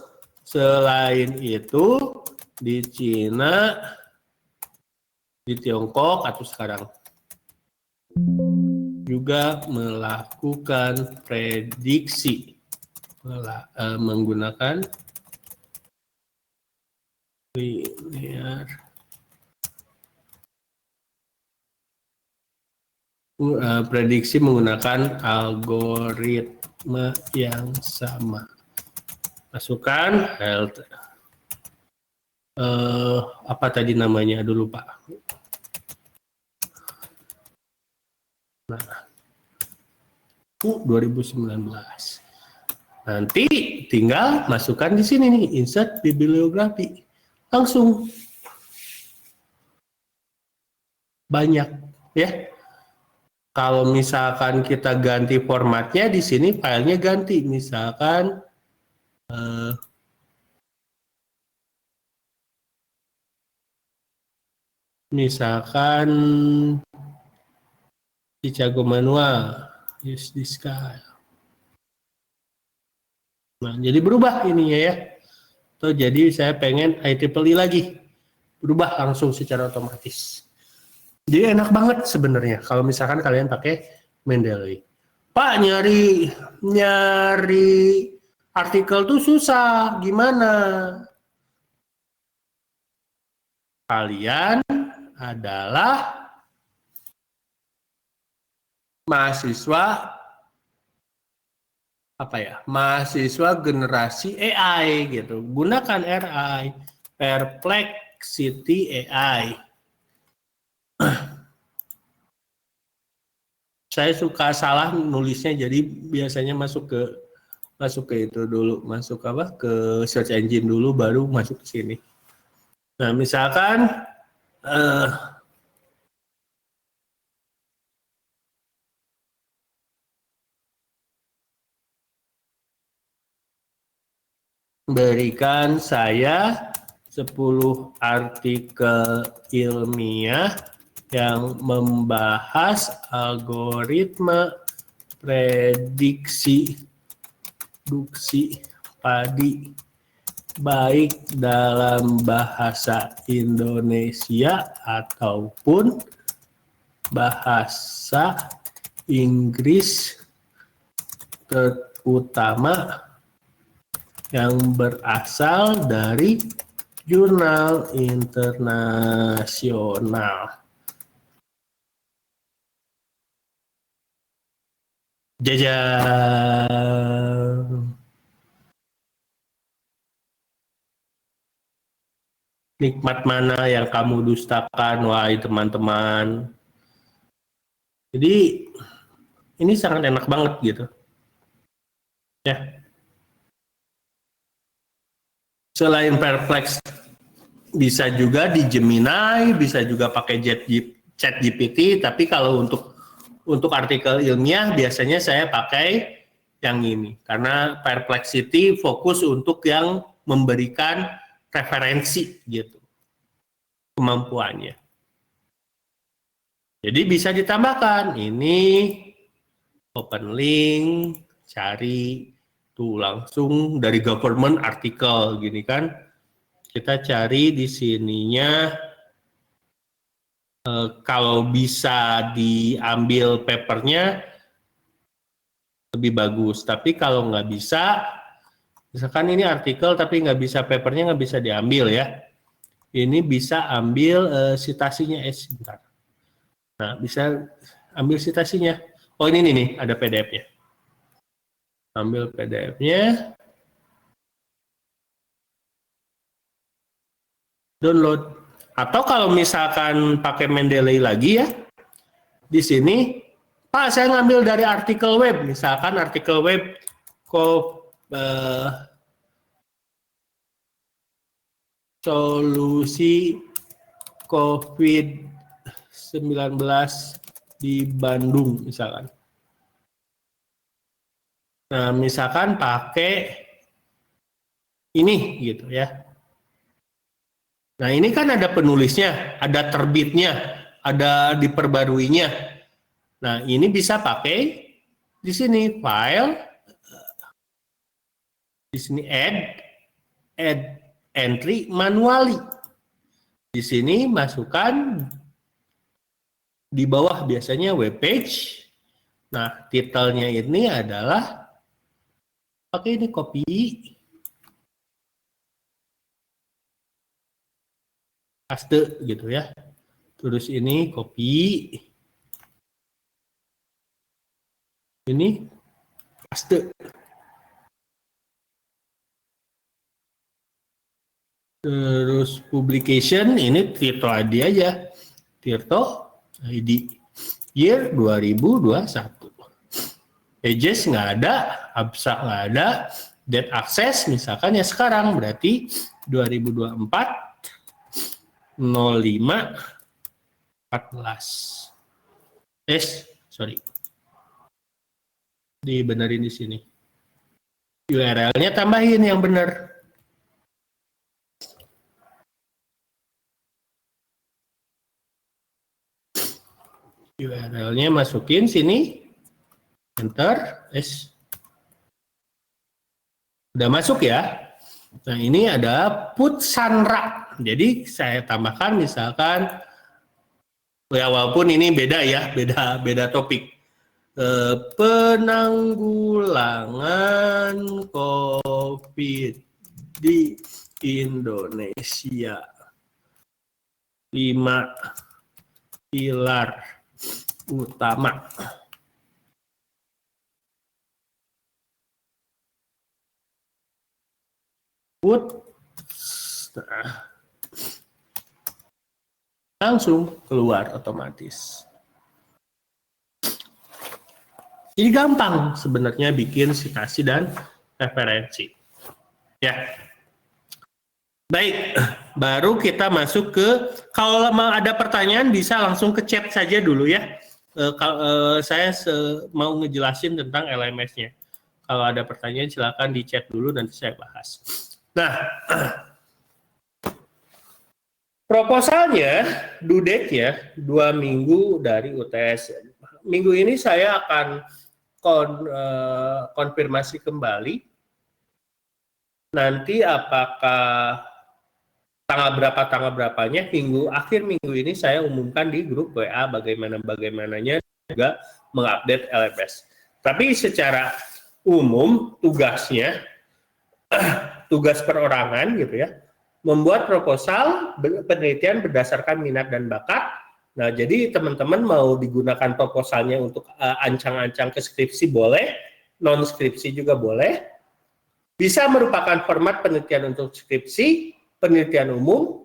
selain itu di Cina, di Tiongkok atau sekarang juga melakukan prediksi menggunakan linear prediksi menggunakan algoritma yang sama. Masukkan health apa tadi namanya dulu Pak? Nah, 2019. Nanti tinggal masukkan di sini nih, insert bibliografi. Langsung banyak ya. Kalau misalkan kita ganti formatnya di sini filenya ganti, misalkan Chicago manual, use this guy. Nah, jadi berubah ininya ya. Tuh, jadi saya pengen IEEE lagi, berubah langsung secara otomatis. Jadi enak banget sebenarnya kalau misalkan kalian pakai Mendeley. Pak, nyari artikel tuh susah, gimana? Kalian adalah mahasiswa mahasiswa generasi AI gitu. Gunakan RI, Perplexity AI. Saya suka salah nulisnya, jadi biasanya masuk ke itu dulu, ke search engine dulu baru masuk ke sini. Nah, misalkan berikan saya 10 artikel ilmiah yang membahas algoritma prediksi padi baik dalam bahasa Indonesia ataupun bahasa Inggris, terutama yang berasal dari jurnal internasional. Jajan. Nikmat mana yang kamu dustakan, wahai teman-teman. Jadi ini sangat enak banget gitu. Ya. Selain Perplex, bisa juga di Gemini, bisa juga pakai ChatGPT, tapi kalau untuk artikel ilmiah biasanya saya pakai yang ini, karena Perplexity fokus untuk yang memberikan referensi gitu, kemampuannya. Jadi bisa ditambahkan ini open link, cari tuh langsung dari government artikel gini kan. Kita cari di sininya kalau bisa diambil papernya lebih bagus. Tapi kalau nggak bisa, misalkan ini artikel tapi nggak bisa papernya nggak bisa diambil ya. Ini bisa ambil citasinya, sebentar. Nah, bisa ambil citasinya. Oh ini nih, ada PDF-nya. Ambil PDF-nya, download. Atau kalau misalkan pakai Mendeley lagi ya, di sini, Pak saya ngambil dari artikel web, misalkan artikel web solusi COVID-19 di Bandung misalkan. Nah, misalkan pakai ini gitu ya. Nah, ini kan ada penulisnya, ada terbitnya, ada diperbaruinya. Nah, ini bisa pakai di sini file, di sini add entry manually. Di sini masukkan di bawah biasanya web page. Nah, titelnya ini adalah pakai ini copy, paste gitu ya. Terus ini copy, ini paste. Terus publication ini Tirto ID aja. Tirto ID year 2021. Pages nggak ada, abstrak nggak ada, date access misalkan ya sekarang berarti 2024 05 14. Sorry. Dibenerin di sini. URL-nya tambahin yang benar. URL-nya masukin sini, enter, udah masuk ya. Nah ini ada put Sandra, jadi saya tambahkan misalkan, ya walaupun ini beda ya, beda topik. Penanggulangan COVID di Indonesia, 5 pilar utama. Nah, langsung keluar otomatis. Jadi gampang sebenarnya bikin citasi dan referensi. Ya. Baik, baru kita masuk ke, kalau ada pertanyaan bisa langsung ke chat saja dulu ya. Saya mau ngejelasin tentang LMS-nya. Kalau ada pertanyaan silakan di chat dulu, nanti saya bahas. Nah, proposalnya due date ya 2 minggu dari UTS. Minggu ini saya akan konfirmasi kembali nanti apakah tanggal berapanya. Akhir minggu ini saya umumkan di grup WA bagaimananya juga mengupdate LMS. Tapi secara umum tugasnya tugas perorangan gitu ya, membuat proposal penelitian berdasarkan minat dan bakat. Nah, jadi teman-teman mau digunakan proposalnya untuk ancang-ancang ke skripsi boleh, non skripsi juga boleh. Bisa merupakan format penelitian untuk skripsi, penelitian umum.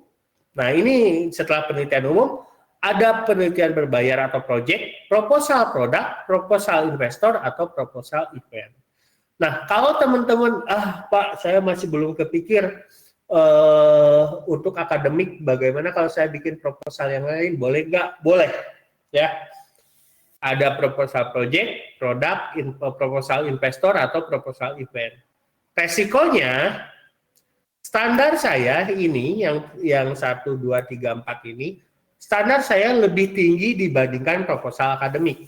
Nah, ini setelah penelitian umum, ada penelitian berbayar atau project, proposal produk, proposal investor, atau proposal event. Nah, kalau teman-teman, Pak, saya masih belum kepikir untuk akademik, bagaimana kalau saya bikin proposal yang lain, boleh nggak? Boleh, ya. Ada proposal project, produk, proposal investor, atau proposal event. Resikonya, standar saya ini, yang 1, 2, 3, 4 ini, standar saya lebih tinggi dibandingkan proposal akademik.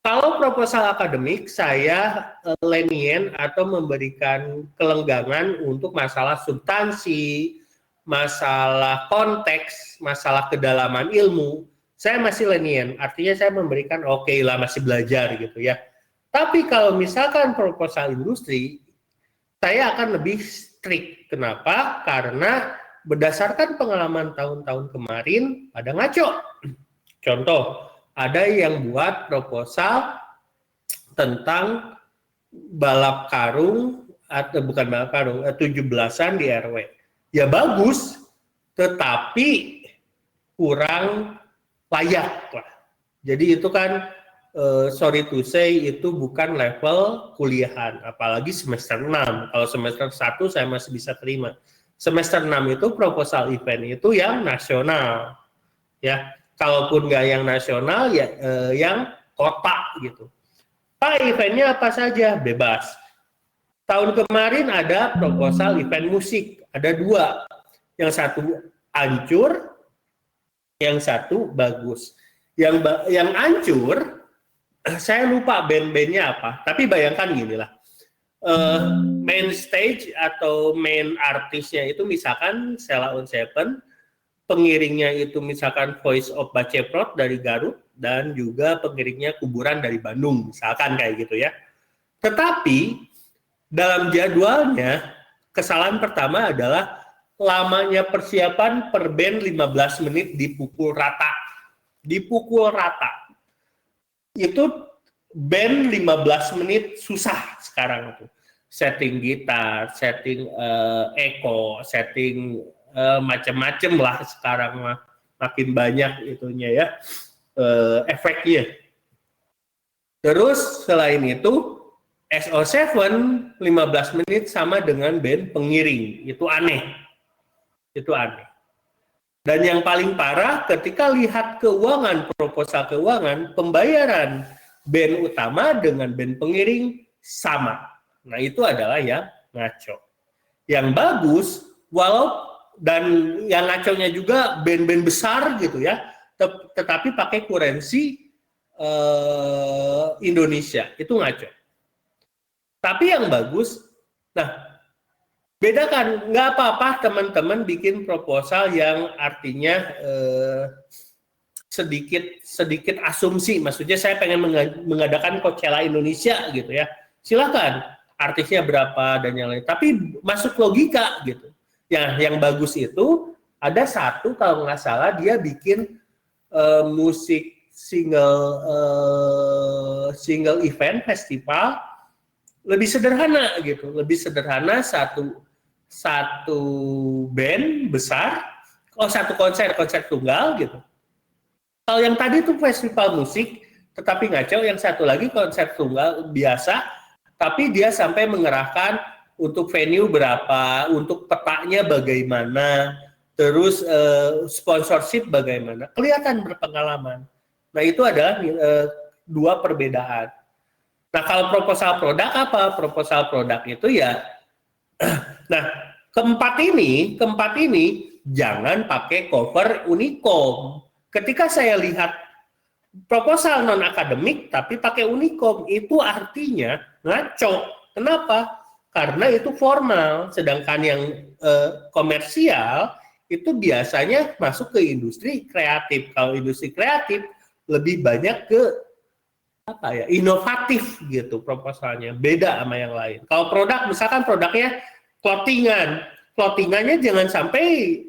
Kalau proposal akademik, saya lenient atau memberikan kelenggangan untuk masalah substansi, masalah konteks, masalah kedalaman ilmu. Saya masih lenient, artinya saya memberikan oke lah masih belajar gitu ya. Tapi kalau misalkan proposal industri, saya akan lebih strict. Kenapa? Karena berdasarkan pengalaman tahun-tahun kemarin pada ngaco. Contoh, ada yang buat proposal tentang balap karung atau bukan balap karung, 17-an di RW. Ya bagus, tetapi kurang layak lah. Jadi itu kan sorry to say itu bukan level kuliahan, apalagi semester 6. Kalau semester 1 saya masih bisa terima. Semester 6 itu proposal event itu yang nasional. Ya, kalaupun nggak yang nasional ya yang kota gitu. Pak, eventnya apa saja? Bebas. Tahun kemarin ada proposal event musik, ada 2. Yang satu hancur, yang satu bagus. Yang hancur, saya lupa band-bandnya apa. Tapi bayangkan gini lah, main stage atau main artisnya itu misalkan Sheila on Seven, pengiringnya itu misalkan Voice of Baceprot dari Garut, dan juga pengiringnya Kuburan dari Bandung, misalkan kayak gitu ya. Tetapi dalam jadwalnya, kesalahan pertama adalah lamanya persiapan per band 15 menit dipukul rata. Dipukul rata. Itu band 15 menit susah sekarang tuh. Setting gitar, setting echo, setting macam-macam lah sekarang mah, makin banyak itunya ya efeknya. Terus selain itu SO7 15 menit sama dengan band pengiring, itu aneh. Itu aneh. Dan yang paling parah ketika lihat keuangan, proposal keuangan, pembayaran band utama dengan band pengiring sama. Nah itu adalah yang ngaco. Yang bagus, walau dan yang ngaconya juga band-band besar gitu ya, tetapi pakai kurensi Indonesia, itu ngaco. Tapi yang bagus, nah bedakan, nggak apa-apa teman-teman bikin proposal yang artinya sedikit asumsi, maksudnya saya pengen mengadakan Coachella Indonesia gitu ya, silakan, artisnya berapa dan yang lain, tapi masuk logika gitu. Yang bagus itu ada satu kalau nggak salah dia bikin musik single event festival lebih sederhana gitu, lebih sederhana, satu band besar, satu konser tunggal gitu. Kalau yang tadi itu festival musik tetapi ngaco, yang satu lagi konser tunggal biasa tapi dia sampai mengerahkan untuk venue berapa, untuk petanya bagaimana, terus sponsorship bagaimana, kelihatan berpengalaman. Nah itu adalah 2 perbedaan. Nah kalau proposal produk apa? Proposal produk itu ya, nah keempat ini jangan pakai cover Unicom. Ketika saya lihat proposal non akademik tapi pakai Unicom, itu artinya ngaco. Kenapa? Karena itu formal, sedangkan yang komersial itu biasanya masuk ke industri kreatif. Kalau industri kreatif lebih banyak ke apa ya, inovatif gitu proposalnya, beda sama yang lain. Kalau produk, misalkan produknya clothingannya jangan sampai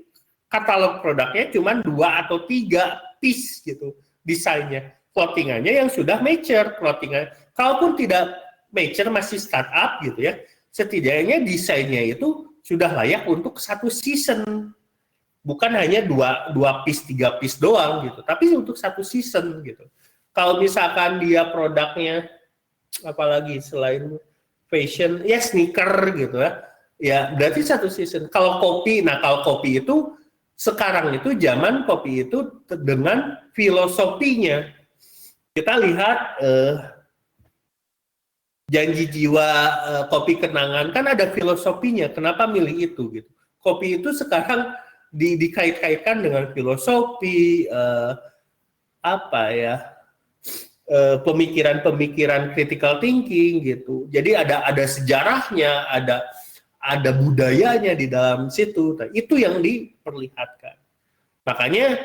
katalog produknya cuma 2 atau 3 piece gitu desainnya. Clothingannya yang sudah mature, clothingan. Kalaupun tidak mature, masih startup gitu ya, setidaknya desainnya itu sudah layak untuk 1 season. Bukan hanya 2 piece, 3 piece doang gitu, tapi untuk 1 season gitu. Kalau misalkan dia produknya apalagi selain fashion, ya sneaker gitu ya berarti 1 season. Kalau kopi, nah kalau kopi itu sekarang itu zaman kopi itu dengan filosofinya. Kita lihat Janji Jiwa, Kopi Kenangan, kan ada filosofinya. Kenapa milih itu gitu? Kopi itu sekarang dikait-kaitkan dengan filosofi apa ya? pemikiran-pemikiran critical thinking gitu. Jadi ada sejarahnya, ada budayanya di dalam situ. Nah, itu yang diperlihatkan. Makanya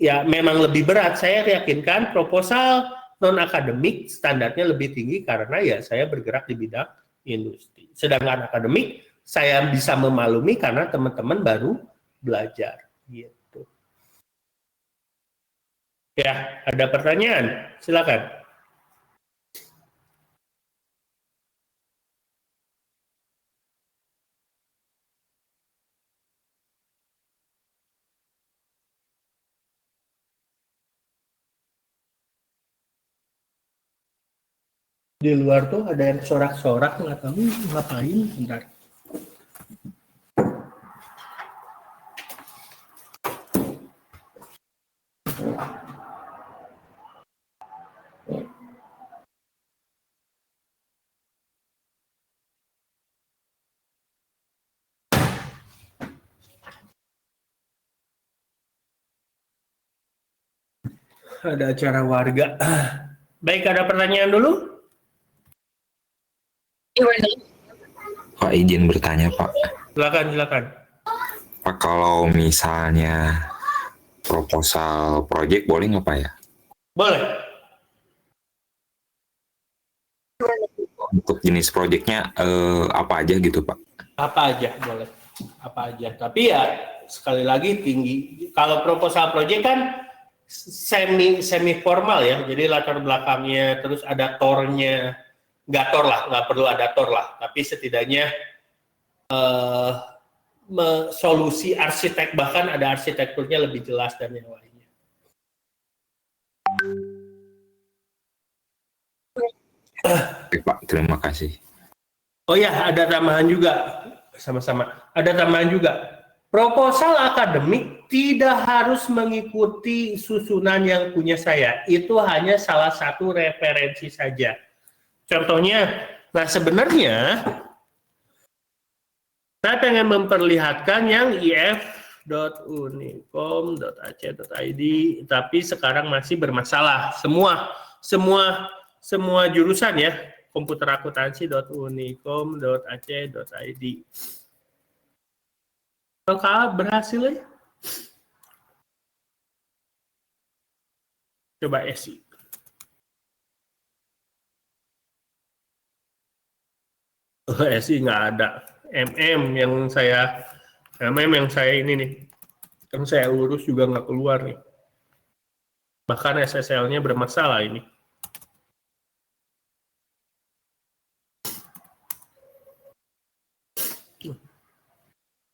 ya memang lebih berat. Saya yakinkan proposal non akademik standarnya lebih tinggi karena ya saya bergerak di bidang industri. Sedangkan akademik saya bisa memaklumi karena teman-teman baru belajar gitu. Ya, ada pertanyaan? Silakan. Di luar tuh ada yang sorak-sorak, nggak tahu ngapain. Bentar. Ada acara warga. Baik, ada pertanyaan dulu? Pak, izin bertanya, Pak. Silakan. Pak, kalau misalnya proposal project boleh nggak, Pak ya? Boleh. Untuk jenis projectnya apa aja gitu, Pak? Apa aja, boleh. Apa aja. Tapi ya sekali lagi tinggi. Kalau proposal project kan semi formal ya. Jadi latar belakangnya terus ada tornya. Nggak tor lah, nggak perlu ada tor lah. Tapi setidaknya solusi arsitek, bahkan ada arsitekturnya lebih jelas dan yang lainnya. Oke, Pak, terima kasih. Oh ya, ada tambahan juga. Sama-sama. Ada tambahan juga. Proposal akademik tidak harus mengikuti susunan yang punya saya. Itu hanya salah satu referensi saja. Contohnya, nah sebenarnya saya pengen memperlihatkan yang if.unicom.ac.id, tapi sekarang masih bermasalah. Semua jurusan ya, komputerakuntansi.unicom.ac.id. Kalau berhasil ya? Coba SI. SI nggak ada. MM yang saya ini nih, yang saya urus juga nggak keluar nih. Bahkan SSL-nya bermasalah ini.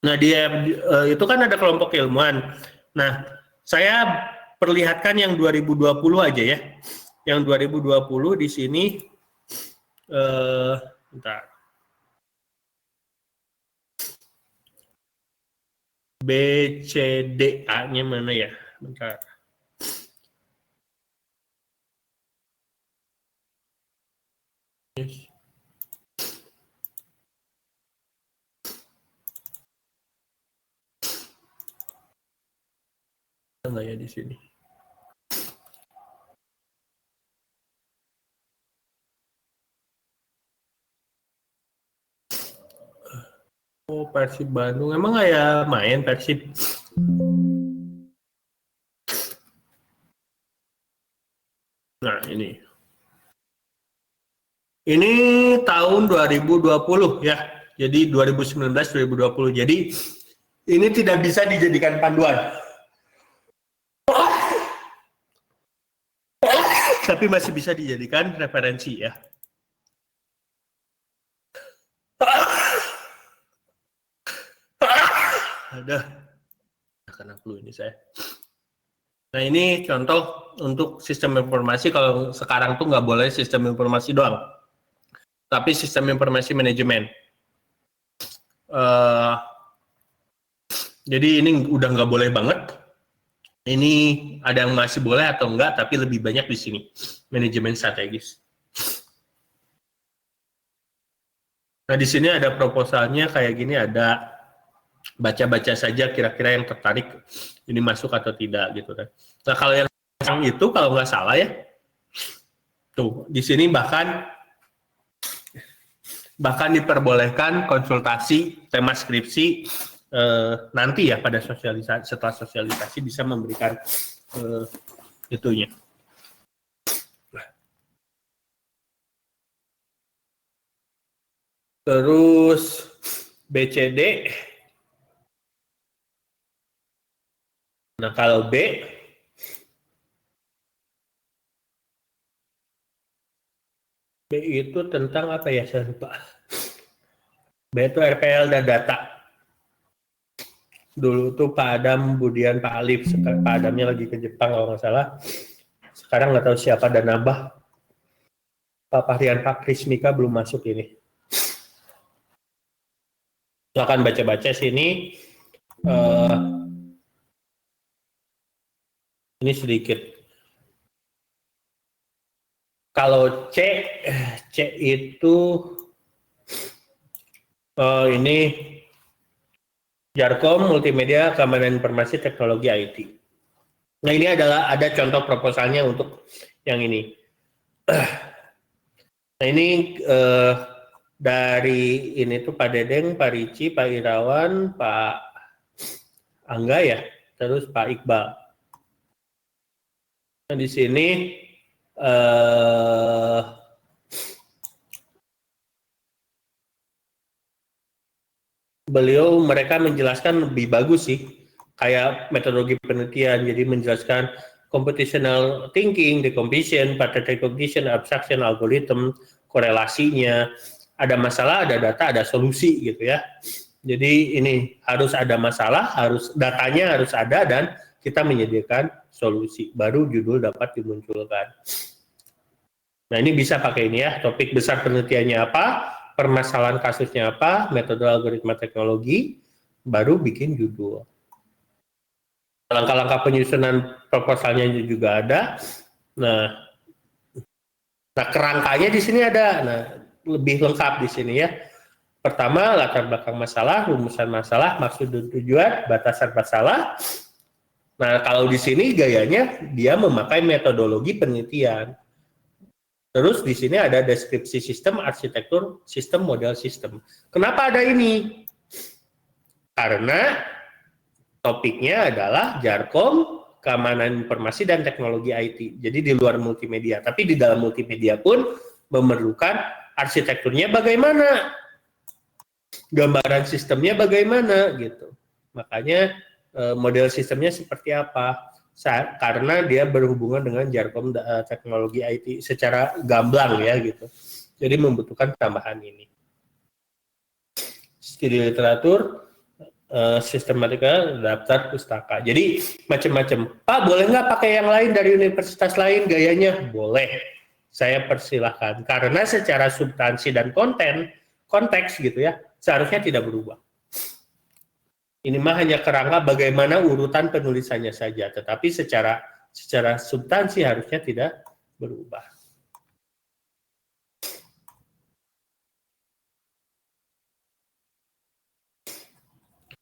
Nah, dia itu kan ada kelompok ilmuwan. Nah, saya perlihatkan yang 2020 aja ya. Yang 2020 di sini bentar. BCDA-nya mana ya? Bentar. Enggak ya di sini. Oh, Persib Bandung. Emang nggak ya main Persib? Nah, ini. Ini tahun 2020 ya. Jadi 2019-2020. Jadi ini tidak bisa dijadikan panduan. Tapi masih bisa dijadikan referensi ya. Ada kena flu ini saya. Nah, ini contoh untuk sistem informasi. Kalau sekarang tuh nggak boleh sistem informasi doang, tapi sistem informasi manajemen. Jadi ini udah nggak boleh banget. Ini ada yang masih boleh atau enggak, tapi lebih banyak di sini manajemen strategis. Nah, di sini ada proposalnya kayak gini, ada baca-baca saja kira-kira yang tertarik ini masuk atau tidak gitu kan. Nah, kalau yang itu kalau nggak salah ya, Tuh, di sini bahkan diperbolehkan konsultasi tema skripsi nanti ya pada sosialisasi, setelah sosialisasi bisa memberikan itunya. Terus BCD. Nah, kalau B itu tentang apa ya, saya lupa. B itu RPL dan data. Dulu tuh Pak Adam, Budian, Pak Alif. Pak Adamnya lagi ke Jepang kalau nggak salah. Sekarang nggak tahu siapa dan Abah. Pak Fahrian, Pak Krismika belum masuk ini. Silakan baca-baca sini. Ini sedikit. Kalau C itu ini Jarkom, Multimedia, Keamanan Informasi, Teknologi IT. Nah, ini ada contoh proposalnya untuk yang ini. Nah, ini dari ini tuh Pak Dedeng, Pak Ricci, Pak Irawan, Pak Angga ya, terus Pak Iqbal. Nah, di sini mereka menjelaskan lebih bagus sih, kayak metodologi penelitian, jadi menjelaskan computational thinking, decomposition, pattern recognition, abstraction, algorithm, korelasinya, ada masalah, ada data, ada solusi gitu ya. Jadi ini harus ada masalah, datanya harus ada, dan kita menyediakan solusi, baru judul dapat dimunculkan. Nah, ini bisa pakai ini ya, topik besar penelitiannya apa, permasalahan kasusnya apa, metode algoritma teknologi, baru bikin judul. Langkah-langkah penyusunan proposalnya juga ada. Nah kerangkanya di sini ada. Nah, lebih lengkap di sini ya. Pertama, latar belakang masalah, rumusan masalah, maksud dan tujuan, batasan masalah. Nah, kalau di sini gayanya dia memakai metodologi penelitian. Terus di sini ada deskripsi sistem, arsitektur sistem, model sistem. Kenapa ada ini? Karena topiknya adalah Jarkom, Keamanan Informasi dan Teknologi IT. Jadi di luar multimedia, tapi di dalam multimedia pun memerlukan arsitekturnya bagaimana, gambaran sistemnya bagaimana gitu. Makanya model sistemnya seperti apa? Karena dia berhubungan dengan Jarkom teknologi IT secara gamblang ya gitu. Jadi membutuhkan tambahan ini. Studi literatur, sistematika, daftar pustaka. Jadi macam-macam. Pak, boleh nggak pakai yang lain dari universitas lain gayanya? Boleh. Saya persilahkan. Karena secara substansi dan konteks gitu ya, seharusnya tidak berubah. Ini mah hanya kerangka bagaimana urutan penulisannya saja, tetapi secara substansi harusnya tidak berubah.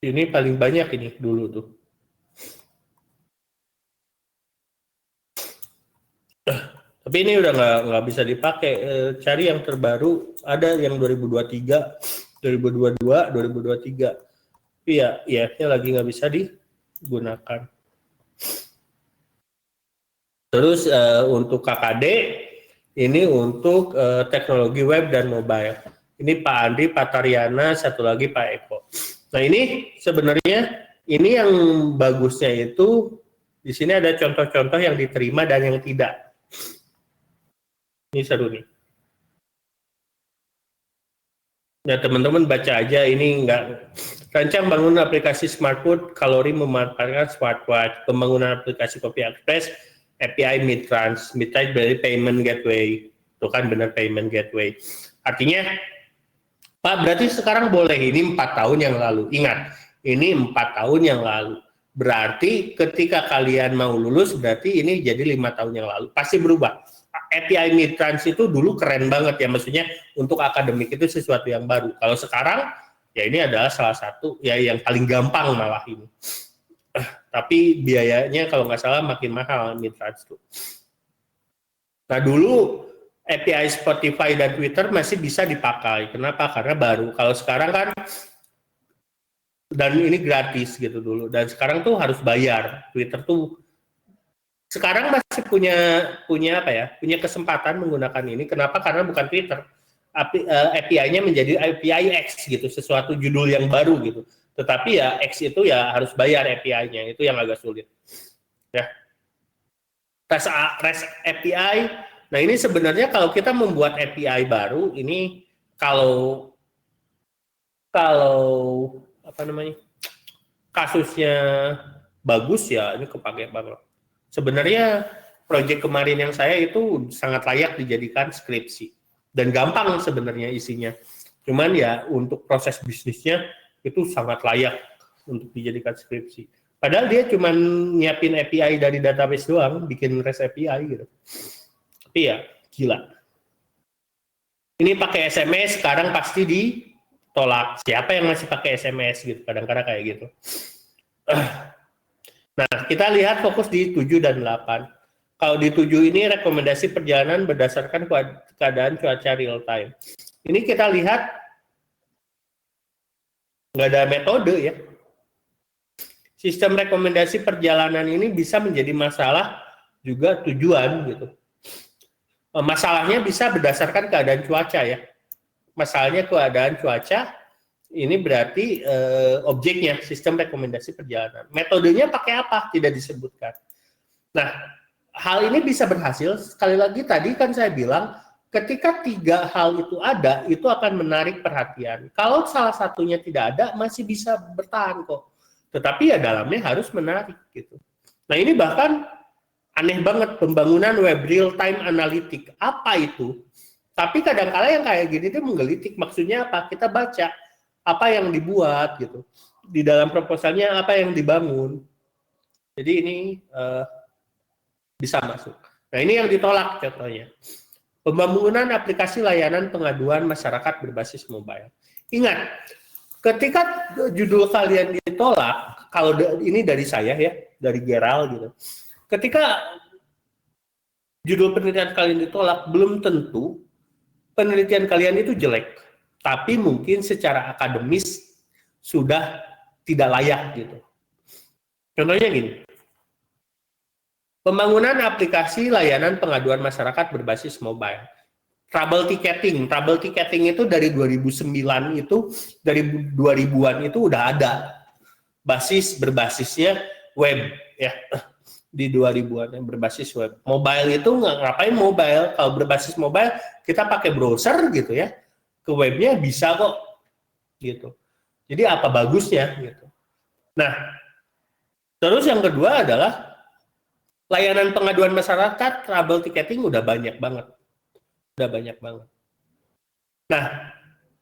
Ini paling banyak ini dulu tuh. Tapi ini udah nggak bisa dipakai. Cari yang terbaru, ada yang 2023, 2022, 2023. Tapi ya IF-nya lagi nggak bisa digunakan. Terus untuk KKD, ini untuk teknologi web dan mobile. Ini Pak Andri, Pak Taryana, satu lagi Pak Eko. Nah ini sebenarnya ini yang bagusnya itu di sini ada contoh-contoh yang diterima dan yang tidak. Ini seru nih. Nah teman-teman baca aja, ini enggak. Rancang bangun aplikasi smartphone, kalori memanfaatkan smartwatch, pembangunan aplikasi Kopi Express, API Midtrans dari payment gateway. Itu kan benar payment gateway. Artinya, Pak berarti sekarang boleh, ini 4 tahun yang lalu. Ingat, ini 4 tahun yang lalu. Berarti ketika kalian mau lulus, berarti ini jadi 5 tahun yang lalu. Pasti berubah. API Midtrans itu dulu keren banget ya, maksudnya untuk akademik itu sesuatu yang baru. Kalau sekarang, ya ini adalah salah satu ya yang paling gampang malah ini. Tapi biayanya kalau nggak salah makin mahal Midtrans itu. Nah dulu API Spotify dan Twitter masih bisa dipakai. Kenapa? Karena baru. Kalau sekarang kan, dan ini gratis gitu dulu. Dan sekarang tuh harus bayar. Twitter tuh sekarang masih punya apa ya? Punya kesempatan menggunakan ini. Kenapa? Karena bukan Twitter. API-nya menjadi API X gitu, sesuatu judul yang baru gitu. Tetapi ya X itu ya harus bayar API-nya. Itu yang agak sulit. Ya. REST API. Nah, ini sebenarnya kalau kita membuat API baru, ini kalau apa namanya, kasusnya bagus ya, ini kepake banget. Sebenarnya proyek kemarin yang saya itu sangat layak dijadikan skripsi dan gampang sebenarnya isinya. Cuman ya untuk proses bisnisnya itu sangat layak untuk dijadikan skripsi. Padahal dia cuma nyiapin API dari database doang, bikin REST API gitu. Tapi ya gila. Ini pakai SMS sekarang pasti ditolak. Siapa yang masih pakai SMS gitu? Kadang-kadang kayak gitu. Nah, kita lihat fokus di 7 dan 8. Kalau di 7 ini rekomendasi perjalanan berdasarkan keadaan cuaca real time. Ini kita lihat nggak ada metode ya. Sistem rekomendasi perjalanan ini bisa menjadi masalah juga tujuan gitu. Masalahnya bisa berdasarkan keadaan cuaca ya. Masalahnya keadaan cuaca, ini berarti objeknya sistem rekomendasi perjalanan. Metodenya pakai apa? Tidak disebutkan. Nah, hal ini bisa berhasil. Sekali lagi tadi kan saya bilang, ketika 3 hal itu ada, itu akan menarik perhatian. Kalau salah satunya tidak ada, masih bisa bertahan kok. Tetapi ya dalamnya harus menarik gitu. Nah, ini bahkan aneh banget, pembangunan web real time analytic. Apa itu? Tapi kadang-kala yang kayak gini itu menggelitik. Maksudnya apa? Kita baca apa yang dibuat gitu. Di dalam proposalnya apa yang dibangun. Jadi ini bisa masuk. Nah, ini yang ditolak contohnya. Pembangunan aplikasi layanan pengaduan masyarakat berbasis mobile. Ingat, ketika judul kalian ditolak, kalau ini dari saya ya, dari Geral gitu. Ketika judul penelitian kalian ditolak, belum tentu penelitian kalian itu jelek, tapi mungkin secara akademis sudah tidak layak gitu. Contohnya gini, pembangunan aplikasi layanan pengaduan masyarakat berbasis mobile. Trouble ticketing itu dari 2009 itu, dari 2000-an itu udah ada. Berbasisnya web ya. Di 2000-an yang berbasis web. Mobile itu ngapain mobile? Kalau berbasis mobile, kita pakai browser gitu ya. Ke webnya bisa kok gitu. Jadi apa bagusnya gitu. Nah, terus yang kedua adalah layanan pengaduan masyarakat, trouble ticketing udah banyak banget. Nah,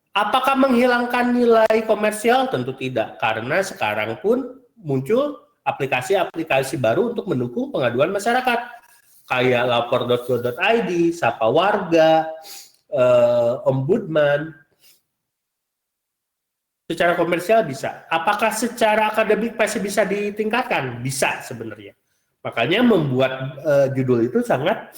apakah menghilangkan nilai komersial? Tentu tidak, karena sekarang pun muncul aplikasi-aplikasi baru untuk mendukung pengaduan masyarakat. Kayak lapor.go.id, Sapa Warga, Ombudsman. Secara komersial bisa. Apakah secara akademik masih bisa ditingkatkan? Bisa sebenarnya. Makanya membuat judul itu sangat,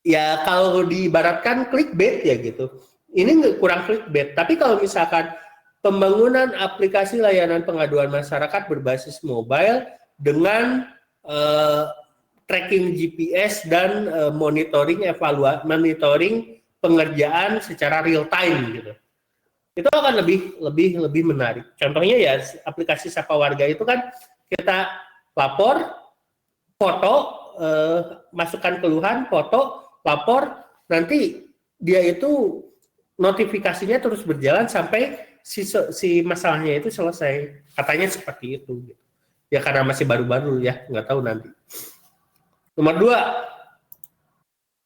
ya kalau diibaratkan clickbait ya gitu. Ini kurang clickbait. Tapi kalau misalkan pembangunan aplikasi layanan pengaduan masyarakat berbasis mobile dengan tracking GPS dan monitoring pengerjaan secara real time gitu. Itu akan lebih menarik. Contohnya ya aplikasi Sapa Warga itu kan kita lapor, foto, masukkan keluhan, foto, lapor, nanti dia itu notifikasinya terus berjalan sampai si masalahnya itu selesai. Katanya seperti itu. Ya karena masih baru-baru ya, nggak tahu nanti. Nomor 2,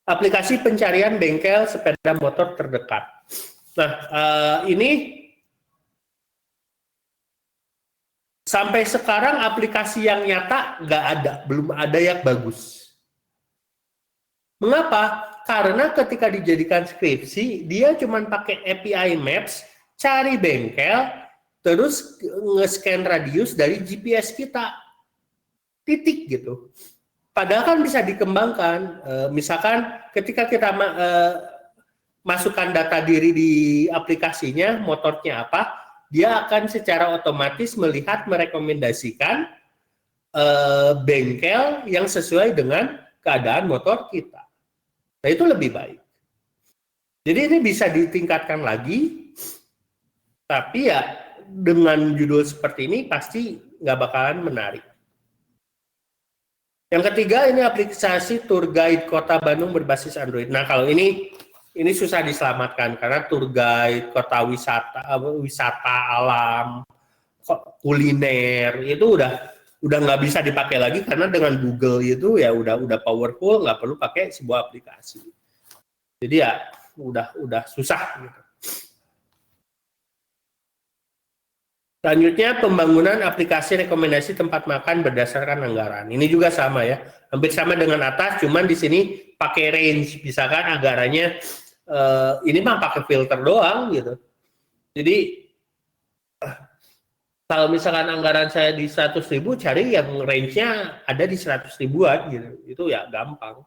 aplikasi pencarian bengkel sepeda motor terdekat. Nah, ini sampai sekarang aplikasi yang nyata nggak ada, belum ada yang bagus. Mengapa? Karena ketika dijadikan skripsi, dia cuma pakai API Maps, cari bengkel, terus nge-scan radius dari GPS kita. Titik gitu. Padahal kan bisa dikembangkan. Misalkan ketika kita masukkan data diri di aplikasinya, motornya apa, dia akan secara otomatis melihat merekomendasikan bengkel yang sesuai dengan keadaan motor kita. Nah, itu lebih baik. Jadi ini bisa ditingkatkan lagi, tapi ya dengan judul seperti ini pasti nggak bakalan menarik. Yang ketiga, ini aplikasi tour guide Kota Bandung berbasis Android. Nah, kalau ini susah diselamatkan karena tour guide kota wisata alam, kuliner itu udah nggak bisa dipakai lagi karena dengan Google itu ya udah powerful, nggak perlu pakai sebuah aplikasi. Jadi ya udah susah gitu. Selanjutnya, pembangunan aplikasi rekomendasi tempat makan berdasarkan anggaran. Ini juga sama ya, hampir sama dengan atas, cuman di sini pakai range, misalkan anggarannya ini mah pakai filter doang gitu. Jadi kalau misalkan anggaran saya di 100.000, cari yang range-nya ada di 100 ribuan gitu. Itu ya gampang.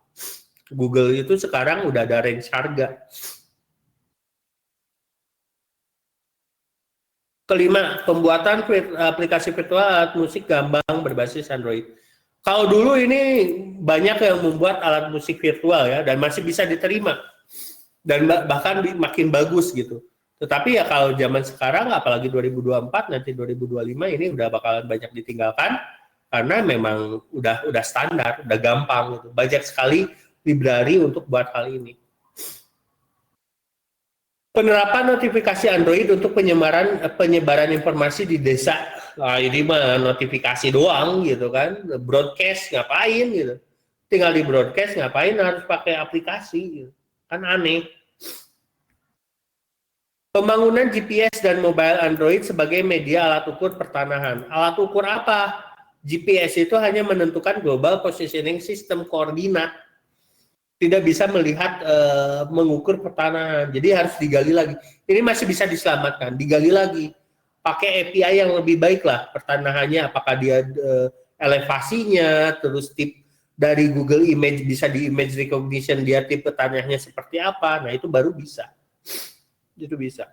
Google itu sekarang udah ada range harga. Kelima, pembuatan aplikasi virtual alat musik gambang berbasis Android. Kalau dulu ini banyak yang membuat alat musik virtual ya, dan masih bisa diterima. Dan bahkan makin bagus gitu. Tetapi ya kalau zaman sekarang, apalagi 2024, nanti 2025, ini udah bakalan banyak ditinggalkan, karena memang udah standar, udah gampang gitu. Banyak sekali library untuk buat hal ini. Penerapan notifikasi Android untuk penyebaran informasi di desa. Nah, ini mah notifikasi doang gitu kan. Broadcast ngapain gitu. Tinggal di broadcast ngapain harus pakai aplikasi gitu. Kan aneh. Pembangunan GPS dan mobile Android sebagai media alat ukur pertanahan. Alat ukur apa? GPS itu hanya menentukan global positioning system koordinat. Tidak bisa melihat mengukur pertanahan, jadi harus digali lagi. Ini masih bisa diselamatkan, digali lagi, pakai API yang lebih baik lah pertanahannya, apakah dia elevasinya, terus tip dari Google Image bisa di image recognition dia tipe tanahnya seperti apa, nah itu baru bisa, itu bisa.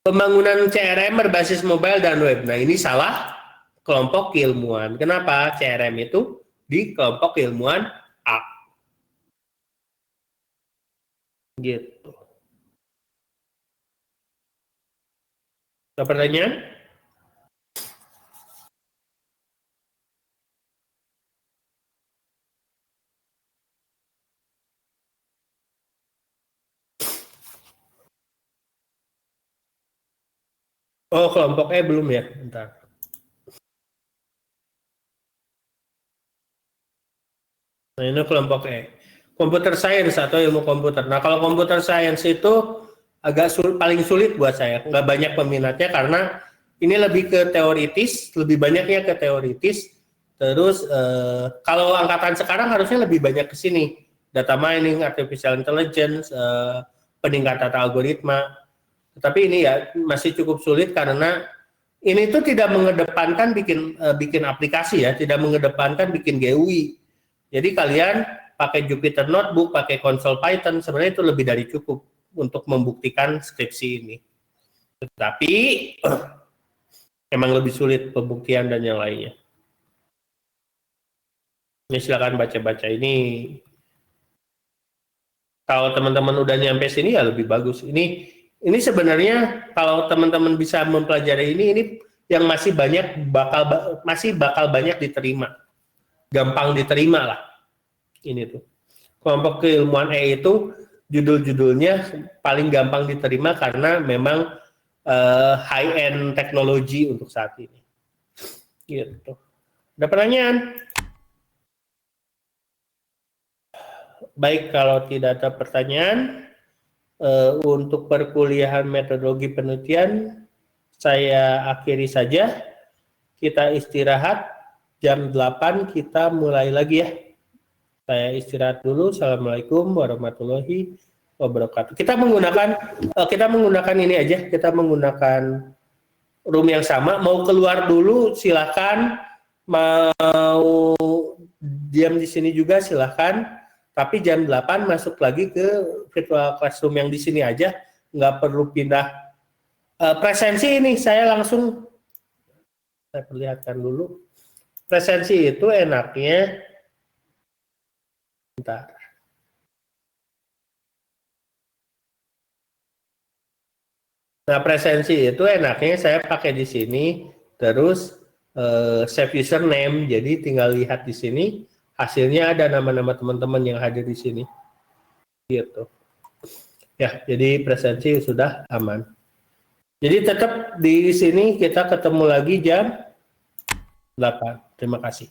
Pembangunan CRM berbasis mobile dan web, nah ini salah kelompok keilmuan. Kenapa? CRM itu di kelompok keilmuan A. Gitu. Ada pertanyaan? Oh, kelompok E belum ya? Bentar. Nah, ini kelompok E. Computer Science atau ilmu komputer. Nah, kalau Computer Science itu agak paling sulit buat saya. Nggak banyak peminatnya karena ini lebih ke teoritis, lebih banyaknya ke teoritis. Terus kalau angkatan sekarang harusnya lebih banyak ke sini. Data mining, artificial intelligence, peningkatan algoritma. Tetapi ini ya masih cukup sulit karena ini tuh tidak mengedepankan bikin aplikasi ya, tidak mengedepankan bikin GUI. Jadi kalian pakai Jupyter Notebook, pakai konsol Python, sebenarnya itu lebih dari cukup untuk membuktikan skripsi ini. Tetapi emang lebih sulit pembuktian dan yang lainnya. Ini silakan baca-baca ini. Kalau teman-teman udah nyampe sini ya lebih bagus. Ini sebenarnya kalau teman-teman bisa mempelajari ini yang masih bakal banyak diterima. Gampang diterima lah. Ini tuh. Kelompok keilmuan E itu judul-judulnya paling gampang diterima karena memang high-end teknologi untuk saat ini. Gitu. Ada pertanyaan? Baik, kalau tidak ada pertanyaan, untuk perkuliahan metodologi penelitian, saya akhiri saja. Kita istirahat, jam 8 kita mulai lagi ya. Saya istirahat dulu. Assalamualaikum warahmatullahi wabarakatuh. Kita menggunakan ini aja. Kita menggunakan room yang sama. Mau keluar dulu silakan. mau diam di sini juga silahkan, tapi jam 8 masuk lagi ke virtual classroom yang di sini aja, nggak perlu pindah. Presensi ini saya perlihatkan dulu. Presensi itu enaknya, bentar. Nah, presensi itu enaknya saya pakai di sini, terus save username, jadi tinggal lihat di sini, hasilnya ada nama-nama teman-teman yang hadir di sini. Gitu. Ya, jadi presensi sudah aman. Jadi tetap di sini kita ketemu lagi jam 8. Terima kasih.